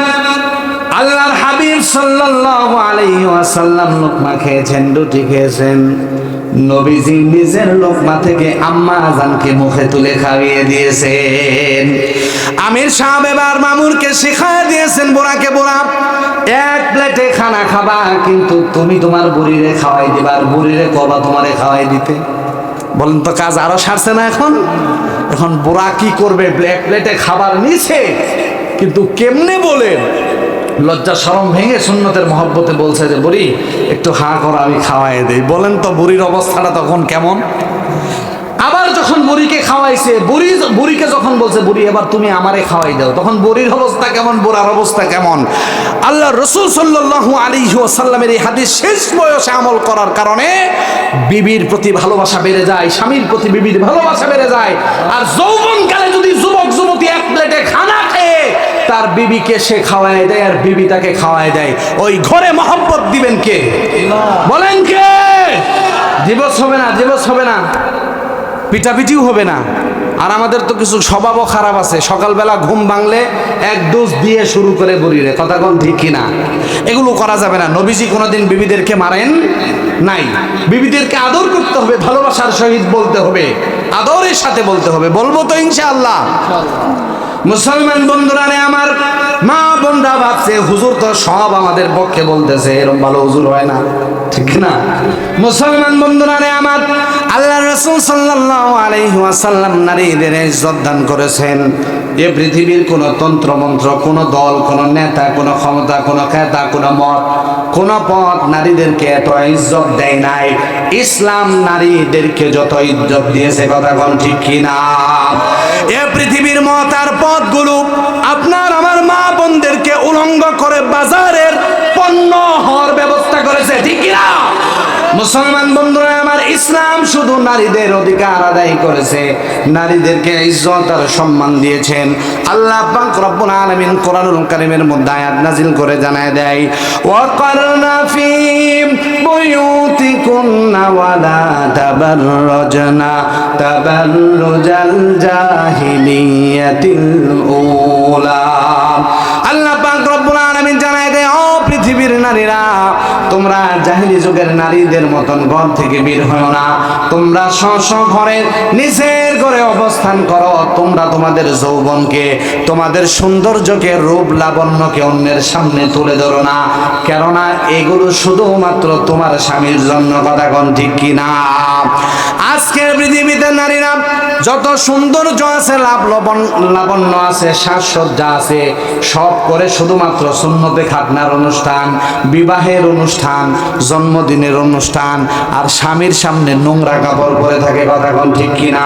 আল্লাহর হাবিব সাল্লাল্লাহু আলাইহি ওয়াসাল্লাম লোকমা খেয়েছেন, রুটি খেয়েছেন। নবীজি নিজের লোকমা থেকে আম্মা জানকে মুখে তুলে খাইয়ে দিয়েছেন। আমির সাহেব এবার মামুরকে শিখাইয়ে দিয়েছেন, বুড়াকে, বুড়া এক প্লেটে খানা খাবা, কিন্তু তুমি তোমার বুড়িরে খাওয়াই দিবা, আর বুড়িরে কবা তোমারে খাওয়াই দিতে। বলেন তো, কাজ আরো সারছে না? এখন বুড়া কি করবে? এক প্লেটে খাবার নিছে, কিন্তু কেমনে বলে লজ্জা শরম ভেঙে সুন্নতের মহব্বতে বলছে যে, বুড়ি একটু হা করো, আমি খাওয়াই দেই। বলেন তো বুড়ির অবস্থাটা তখন কেমন? আবার যখন বুড়িকে খাওয়াইছে, বুড়িকে যখন বলছে, বুড়ি এবার তুমি আমারে খাওয়াই দাও, তখন বুড়ির অবস্থা কেমন, বুড়ার অবস্থা কেমন? আল্লাহ রাসূল সাল্লাল্লাহু আলাইহি ওয়াসাল্লামের এই হাদিস শেষ বয়সে আমল করার কারণে বিবির প্রতি ভালোবাসা বেড়ে যায়, স্বামীর প্রতি বিবির ভালোবাসা বেড়ে যায়। আর যৌবনকালে যদি যুবক যুবতী এক প্লেটে খানা খেয়ে তার বিবিকে সে খাওয়ায় দেয় আর বিবি তাকে খাওয়ায় দেয়। ওই ঘরে মহব্বত দিবেন কে? বলেন কে? দিবস হবে না, দিবস হবে না, পিটাপিটিও হবে না। আর আমাদের তো কিছু স্বভাবও খারাপ আছে, সকালবেলা ঘুম ভাঙলে এক ডোজ দিয়ে শুরু করে বলিরে, কথা কোন ঠিক কিনা? এগুলো করা যাবে না। নবীজি কোনোদিন বিবিদেরকে মারেন নাই। বিবিদেরকে আদর করতে হবে, ভালোবাসার সহিত বলতে হবে, আদরের সাথে বলতে হবে। বলবো তো ইনশাআল্লাহ। মুসলমান বন্ধুরা রে আমার, মা বোনরা ভাবছে হুজুর তো সব আমাদের পক্ষে বলতেছে, এরকম ভালো হুজুর হয় না, ঠিক না? মুসলমান বন্ধুরা রে আমার, আল্লাহ রাসূল সাল্লাল্লাহু আলাইহি ওয়াসাল্লাম নারীদের ইজ্জত দান করেছেন। এ পৃথিবীর কোন তন্ত্র মন্ত্র, কোন দল, কোন নেতা, কোন ক্ষমতা, কোন খেতা, কোন মত, কোন পথ নারীদেরকে এত ইজ্জত দেয় নাই। ইসলাম নারীদেরকে যত ইজ্জত দিয়েছে, কথা কোন ঠিক কিনা? এ পৃথিবীর মত আর পথগুলো আপনার আমার মা বোনদেরকে উলঙ্গ করে বাজারের পণ্য হওয়ার ব্যবস্থা করেছে, ঠিক কিনা? মুসলমান বন্ধুরা আমার, ইসলাম শুধু নারীদের অধিকার আদায় করেছে, নারীদেরকে ইজ্জত আর সম্মান দিয়েছেন। আল্লাহ পাক রব্বুল আলামিন কোরআনুল কারীমের মধ্যে আয়াত নাজিল করে জানায় দেয়, ওয়াকারনা ফি বুয়ুতিকুন্না ওয়ালা তাবাররাজনা তাবাররুজাল জাহিলিয়াতিল উলা। আল্লাহ পাক রব্বুল আলামিন জানায় দেয়, ও পৃথিবীর নারীরা, তোমরা জাহিলি যুগের নারীদের মতন ঘর থেকে বের হয় না। তোমরা স্ব ঘরে নিজের ঘরে অবস্থান করো। তোমরা তোমাদের যৌবনকে, তোমাদের সৌন্দর্যকে, রূপ লাবণ্যকে অন্যের সামনে তুলে ধরো না, কেননা এগুলো শুধুমাত্র তোমার স্বামীর জন্য, কথা কোন ঠিক কিনা? আজকের পৃথিবীতে নারীরা যত সৌন্দর্য আছে, লাবণ্য আছে, সাজসজ্জা আছে, সব করে শুধুমাত্র সুন্নতে খাতনার অনুষ্ঠান, বিবাহের অনুষ্ঠান, জন্মদিনের অনুষ্ঠান, আর স্বামীর সামনে নোংরা কাপড় পরে থাকে, কথা কোন ঠিক কিনা?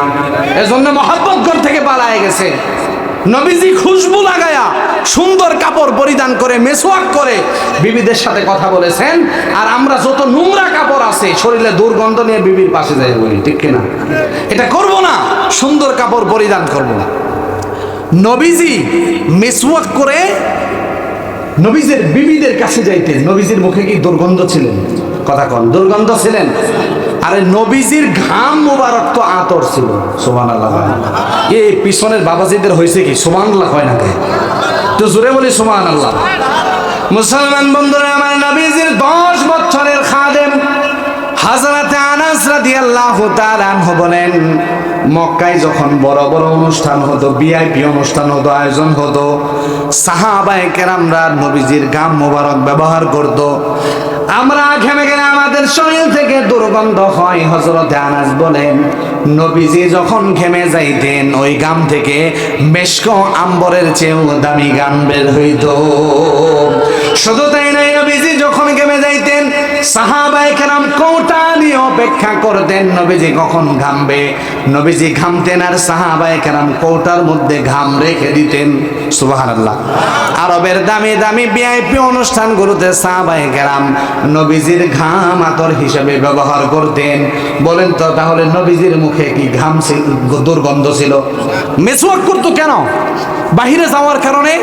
এজন্য মহব্বত ঘর থেকে পালায় গেছে। নবীজি খুশবু লাগায়া সুন্দর কাপড় পরিধান করে মেসওয়াক করে বিবিদের সাথে কথা বলেছেন, আর আমরা যত নোংরা কাপড় আছে শরীরে দুর্গন্ধ নিয়ে বিবির পাশে যাই বলি, ঠিক কিনা? এটা করব না, সুন্দর কাপড় পরিধান করব। নবীজি মেসওয়াক করে নবীজির বিবিদের কাছে যাইতেন। নবীজির মুখে কি দুর্গন্ধ ছিলেন? কথা কন, দুর্গন্ধ ছিলেন? আরে নবীজির ঘাম মুবারক তো আতর ছিল। সুবহানাল্লাহ। এই পিছনের বাবাজিদের হয়েছে কি সুবহানাল্লাহ হয় না কে? তো জোরে বলি সুবহানাল্লাহ। মুসলমান বন্ধুরা আমার, নবীজির 10 বছরের খাদেম হযরত আনাস রাদিয়াল্লাহু তাআলা আনহু বলেন, মক্কায় যখন বড় বড় অনুষ্ঠান হতো, ভিআইপি অনুষ্ঠান হতো, আয়োজন হতো, সাহাবায়ে কেরামরা নবীজির গাম মোবারক ব্যবহার করত। আমরা ঘেমে গেলে আমাদের শরীর থেকে দুর্গন্ধ হয়। হযরত আনাস বলেন, নবীজি যখন ঘেমে যাইতেন, ওই গাম থেকে মেশক আম্বরের চেয়েও দামি গাম বের হইত। শুধু তাই নয়, নবীজি যখন ঘেমে যাইতেন, সাহাবায়ে কেরাম কৌটা নিয়ে অপেক্ষা করতেন নবীজি কখন ঘামবে। নবীজি ঘামতেন আর সাহাবায়ে কেরাম কৌটার মধ্যে ঘাম রেখে দিতেন। সুবহানাল্লাহ। আরবের দামি দামি ভিআইপি অনুষ্ঠানগুলোতে সাহাবায়ে কেরাম নবীজির ঘাম আতর হিসেবে ব্যবহার করতেন। বলেন তো তাহলে নবীজির মুখে কি ঘাম ছিল, দুর্গন্ধ ছিল? মেসওয়াক করতো কেন? বাহিরে যাওয়ার কারণে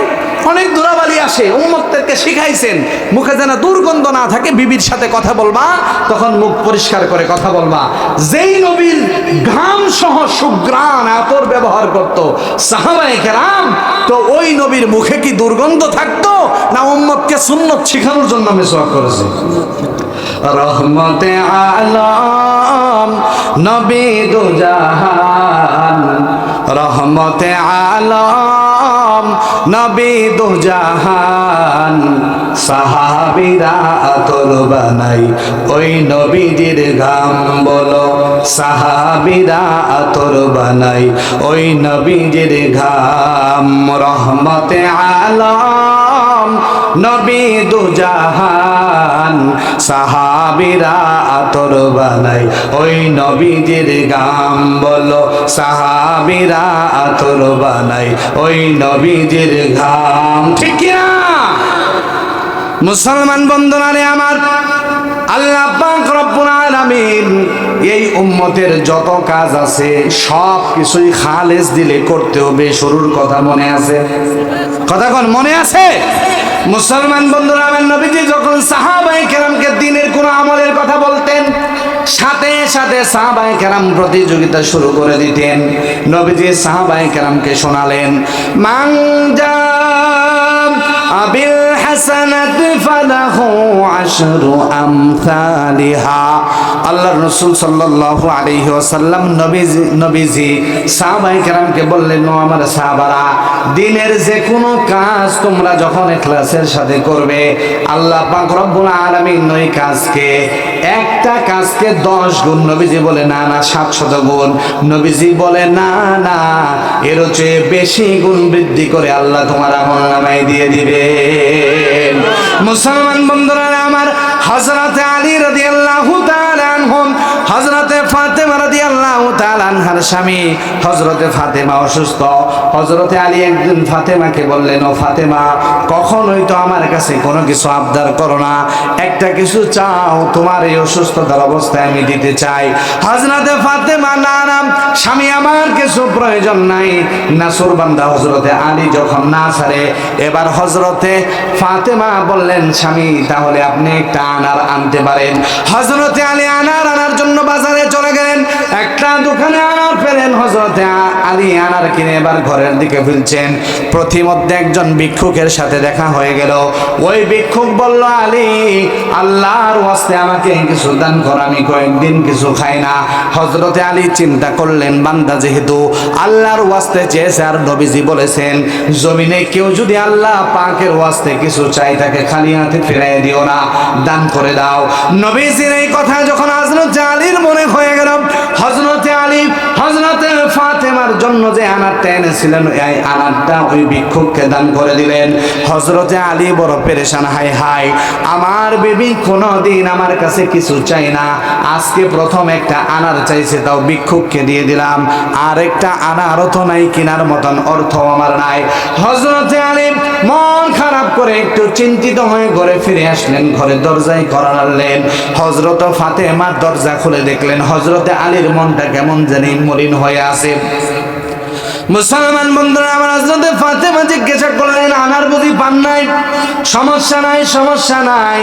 অনেক ধুলাবালি আসে। উম্মতদেরকে শিখাইছেন মুখে যেন দুর্গন্ধ না থাকে, বিবির সাথে কথা বলবা তখন মুখ পরিষ্কার করে কথা বলবা। যেই নবীর ঘাম সহ সুঘ্রাণ আতর ব্যবহার করত সাহাবায়ে কেরাম, তো ওই নবীর মুখে কি দুর্গন্ধ থাকতো না উম্মতকে সুন্নত শিখানোর জন্য মেসওয়াক করেছে? রহমতে আলম নবী দু জাহান, রহমতে আলম নবী দু জাহান, সাহাবীরা আতর বানাই ওই নবীজির ঘাম। বলো, সাহাবীরা আতর বানাই ওই নবীজির ঘাম। রহমতে আলম নবী দু জাহান, সাহাবীরা আতর বানাই ওই নবীজির ঘাম। বলো, সাহাবীরা আতর বানাই ওই নবীজির ঘাম। ঠিক না? মুসলমান বন্ধুরা রে আমার, আল্লাহ পাক রব্বুল আলামিন আলামিন এই উম্মতের যত কাজ আছে সব কিছুই খালেস দিলে করতে হবে। শুরুর কথা মনে আছে? কথা কোন মনে আছে? মুসলমান বন্ধুরা, আমার নবীজি যখন সাহাবায়ে কেরামকে দ্বীনের কোন আমলের কথা বলতেন, সাথে সাথে সাহাবায়ে কেরাম প্রতিযোগিতা শুরু করে দিতেন। নবীজি সাহাবায়ে কেরামকে শোনালেন, মান আবিল হাসানাত ফালাহু আশরু আমসালিহা। আল্লাহর রাসূল সাল্লাল্লাহু আলাইহি ওয়াসাল্লাম নবীজি সাহাবায়ে কেরামকে বললেন, ও আমার সাহাবারা, দ্বীনের যে কোনো কাজ তোমরা যখন ইখলাসের সাথে করবে, আল্লাহ পাক রব্বুল আলামিন ওই কাজকে, একটা কাজকে 10 গুণ, নবীজি বলে না না 700 গুণ, নবীজি বলে না না এর চেয়ে বেশি গুণ বৃদ্ধি করে আল্লাহ তোমার আমলনামায় দিয়ে দিবে। মুসলমান বন্ধুরা আমার, হযরতে আলী রাদিয়াল্লাহু তাআলা আনহু, হযরতে ফাতেমা রাদিয়াল্লাহু তাআলা আনহার স্বামী হযরতে ফাতেমা অসুস্থ। হযরতে আলী একদিন ফাতেমাকে বললেন, ও ফাতেমা, কখনোই তো আমার কাছে কোনো কিছু আবদার করো না, একটা কিছু চাও, তোমার এই অসুস্থতার অবস্থায় আমি দিতে চাই। হযরতে ফাতেমা, না না স্বামী, আমার কিছু প্রয়োজন নাই। নাসুর বান্দা হযরতে আলী যখন না ছাড়ে, এবার হযরতে ফাতেমা বললেন, স্বামী তাহলে আপনি একটা আনার আনতে পারেন। হযরতে আলী আনার আনার জন্য বাজারে চলে গেলেন। একটা দোকানে আনার পেলেন। হযরতে আলী আনার কিনে এবার ঘরের দিকে ফিরছেন। প্রতিমধ্যে একজন ভিক্ষুকের সাথে দেখা হয়ে গেল। ওই ভিক্ষুক বলল, আলী, আল্লাহর ওয়াস্তে আমাকে কিছু দান কর, আমি কয়েকদিন কিছু খাই না। হযরতে আলী চিন্তা করলেন, বান্দা যেহেতু আল্লাহর ওয়াস্তে চেয়েছে, আর নবীজি বলেছেন জমিনে কেউ যদি আল্লাহ পাকের ওয়াস্তে কিছু চাই তাকে খালি হাতে ফিরিয়ে দিও না, দান করে দাও। নবীজির এই কথা যখন হযরতে আলীর মনে হয়ে গেল, হযরতে আলী হযরতে ফাতেমার জন্য যে আনারটা এনেছিলেন, এই আনারটা ওই ভিক্ষুককে দান করে দিলেন। হযরতে আলী বড় পেরেশান, হায় হায়, আমার বিবি কোনোদিন আমার কাছে কিছু চাই না, আজকে প্রথম একটা আনার চাইছে, তাও ভিক্ষুককে দিয়ে দিলাম, আর একটা আনারও তো নাই, কেনার মতন অর্থ আমার নাই। হযরতে আলী মন খারাপ করে একটু চিন্তিত হয়ে ঘরে ফিরে আসলেন। ঘরে দরজায় কড়া নাড়লেন। হযরত ফাতেমা দরজা খুলে দেখলেন হযরতে আলীর মনটা কেমন জানি মলিন হয়ে আছে। মুসলমান বন্ধুরা আমার, হযরতে ফাতেমা জিজ্ঞাসা করলেন, আনার বুঝি পান নাই? সমস্যা নাই, সমস্যা নাই,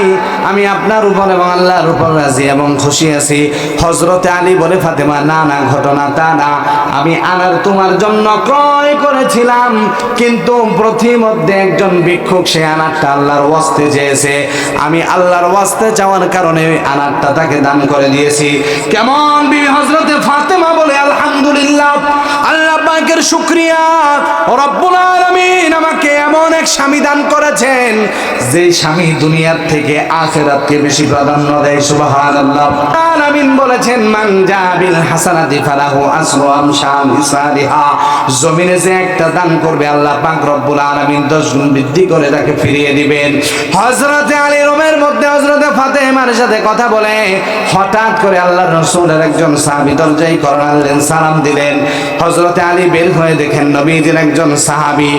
আমি আপনার উপর এবং আল্লাহর উপর রাজি এবং খুশি আছি। হযরতে আলী বলে, ফাতেমা, না না, ঘটনা তা না, আমি আনার তোমার জন্য ক্রয় করেছিলাম, কিন্তু প্রতিমধ্যে একজন ভিক্ষুক সে আনারটা আল্লাহর ওয়াস্তে চেয়েছে, আমি আল্লাহর ওয়াস্তে চাওয়ার কারণে ওই আনারটা তাকে দান করে দিয়েছি। কেমন বিবি? হযরতে ফাতেমা বলে, আলহামদুলিল্লাহ, আল্লাহ পাকের শুকরিয়া, রব্বুল আলামিন আমাকে এমন এক স্বামী দান করেছেন যে স্বামী দুনিয়ার থেকে আখিরাতকে বেশি প্রাধান্য দেয়। সুবহানাল্লাহ। আলামিন বলেছেন, মান জাবিল হাসানাতি ফালাহু আসরু আমসালিহা। জমিনে যে একটা দান করবে আল্লাহ পাক রব্বুল আলামিন 10 গুণ বৃদ্ধি করে তাকে ফিরিয়ে দিবেন। হযরতে আলী রুমের মধ্যে হযরতে ফাতেমার সাথে কথা বলে, হঠাৎ করে আল্লাহর রাসূলের একজন সাহাবী দরজায় কড়া নাড়লেন, সালাম দিলেন। হযরতে আলী বের হয়ে দেখেন নবীজির একজন সাহাবী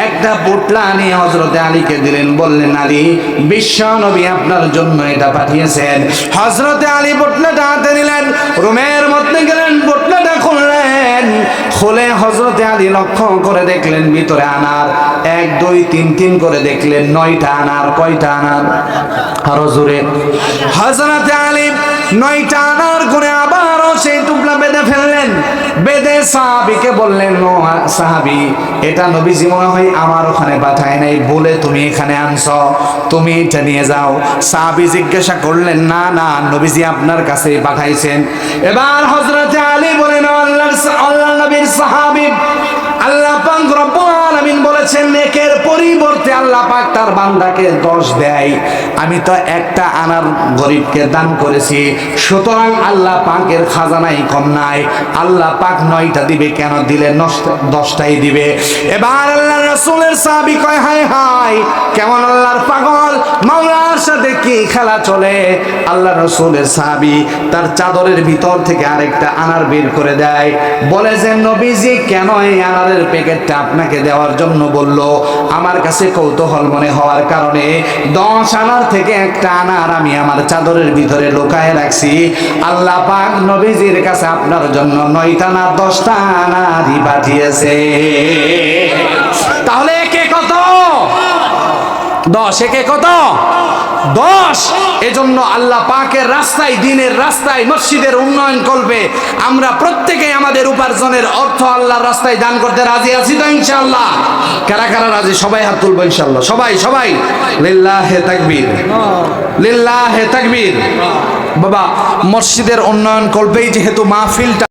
একটা পোটলা নিয়ে হযরতে আলীকে দিলেন। বললেন, আলী, বিশ্ব নবী আপনার জন্য এটা পাঠিয়েছেন। হযরতে আলী পোটলাটা হাতে নিলেন, রুমের মধ্যে গেলেন, পোটলাটা খুললেন। খুলে হযরতে আলী লক্ষ্য করে দেখলেন ভিতরে আনার 1 2 3 3 করে দেখলেন 9টা আনার। কয়টা আনার? আরো জোরে। হযরতে আলী 9টা আনার করে আবারও সেই টুকরা বেঁধে ফেললেন। বেঁধে সাহাবীকে বললেন, ও সাহাবী, এটা নবীজি মনে হয় আমার ওখানে পাঠায় নাই, বলে তুমি এখানে আনছো, তুমি এটা নিয়ে যাও। সাহাবী জিজ্ঞাসা করলেন, না না, নবীজি আপনার কাছে পাঠাইছেন। এবার হযরতে আলী বলেন, আল্লাহ নবীর সাহাবী, আল্লাহ পাক রব্বুল আলামিন বলেছেন, নেকের পরিবর্তে আল্লাহ পাক তার বান্দাকে 10 দেয়। আমি তো একটা আনার গরিবকে দান করেছি, সুতরাং আল্লাহ পাকের খাজানায় কম নাই। আল্লাহ পাক 9টা দিবে কেন? দিলে 10টাই দিবে। এবার আল্লাহর রাসূলের সাহাবী কয়, হায় হায়, কেমন আল্লাহর পাগল, মাওলার সাথে কি খেলা চলে। আল্লাহর রাসূলের সাহাবী তার চাদরের ভিতর থেকে আরেকটা আনার বের করে দেয়। বলে যে, নবীজি কেন এই আনারের প্যাকেটটা আপনাকে দেওয়ার জন্য বলল? আমার কাছে কৌতূহল মনে হওয়ার কারণে 10 আনার থেকে একটা আনার আমি আমার চাদরের ভিতরে লুকায় রাখছি। আল্লাহ পাক নবীজির কাছে আপনার জন্য 9টা না 10টা আনারই পাঠিয়েছে। তাহলে একে কত? 10। একে কত? 10। এজন্য আল্লাহ পাকের রাস্তায়, দ্বীনের রাস্তায়, মসজিদের উন্নয়ন করবে আমরা প্রত্যেকেই আমাদের উপার্জনের অর্থ আল্লাহর রাস্তায় দান করতে রাজি আছি তো ইনশাআল্লাহ? কারা কারা রাজি? সবাই হাত তুলবো ইনশাআল্লাহ। সবাই সবাই লিল্লাহে তাকবীর, লিল্লাহে তাকবীর। বাবা, মসজিদের উন্নয়ন করবেই যেহেতু মাহফিলটা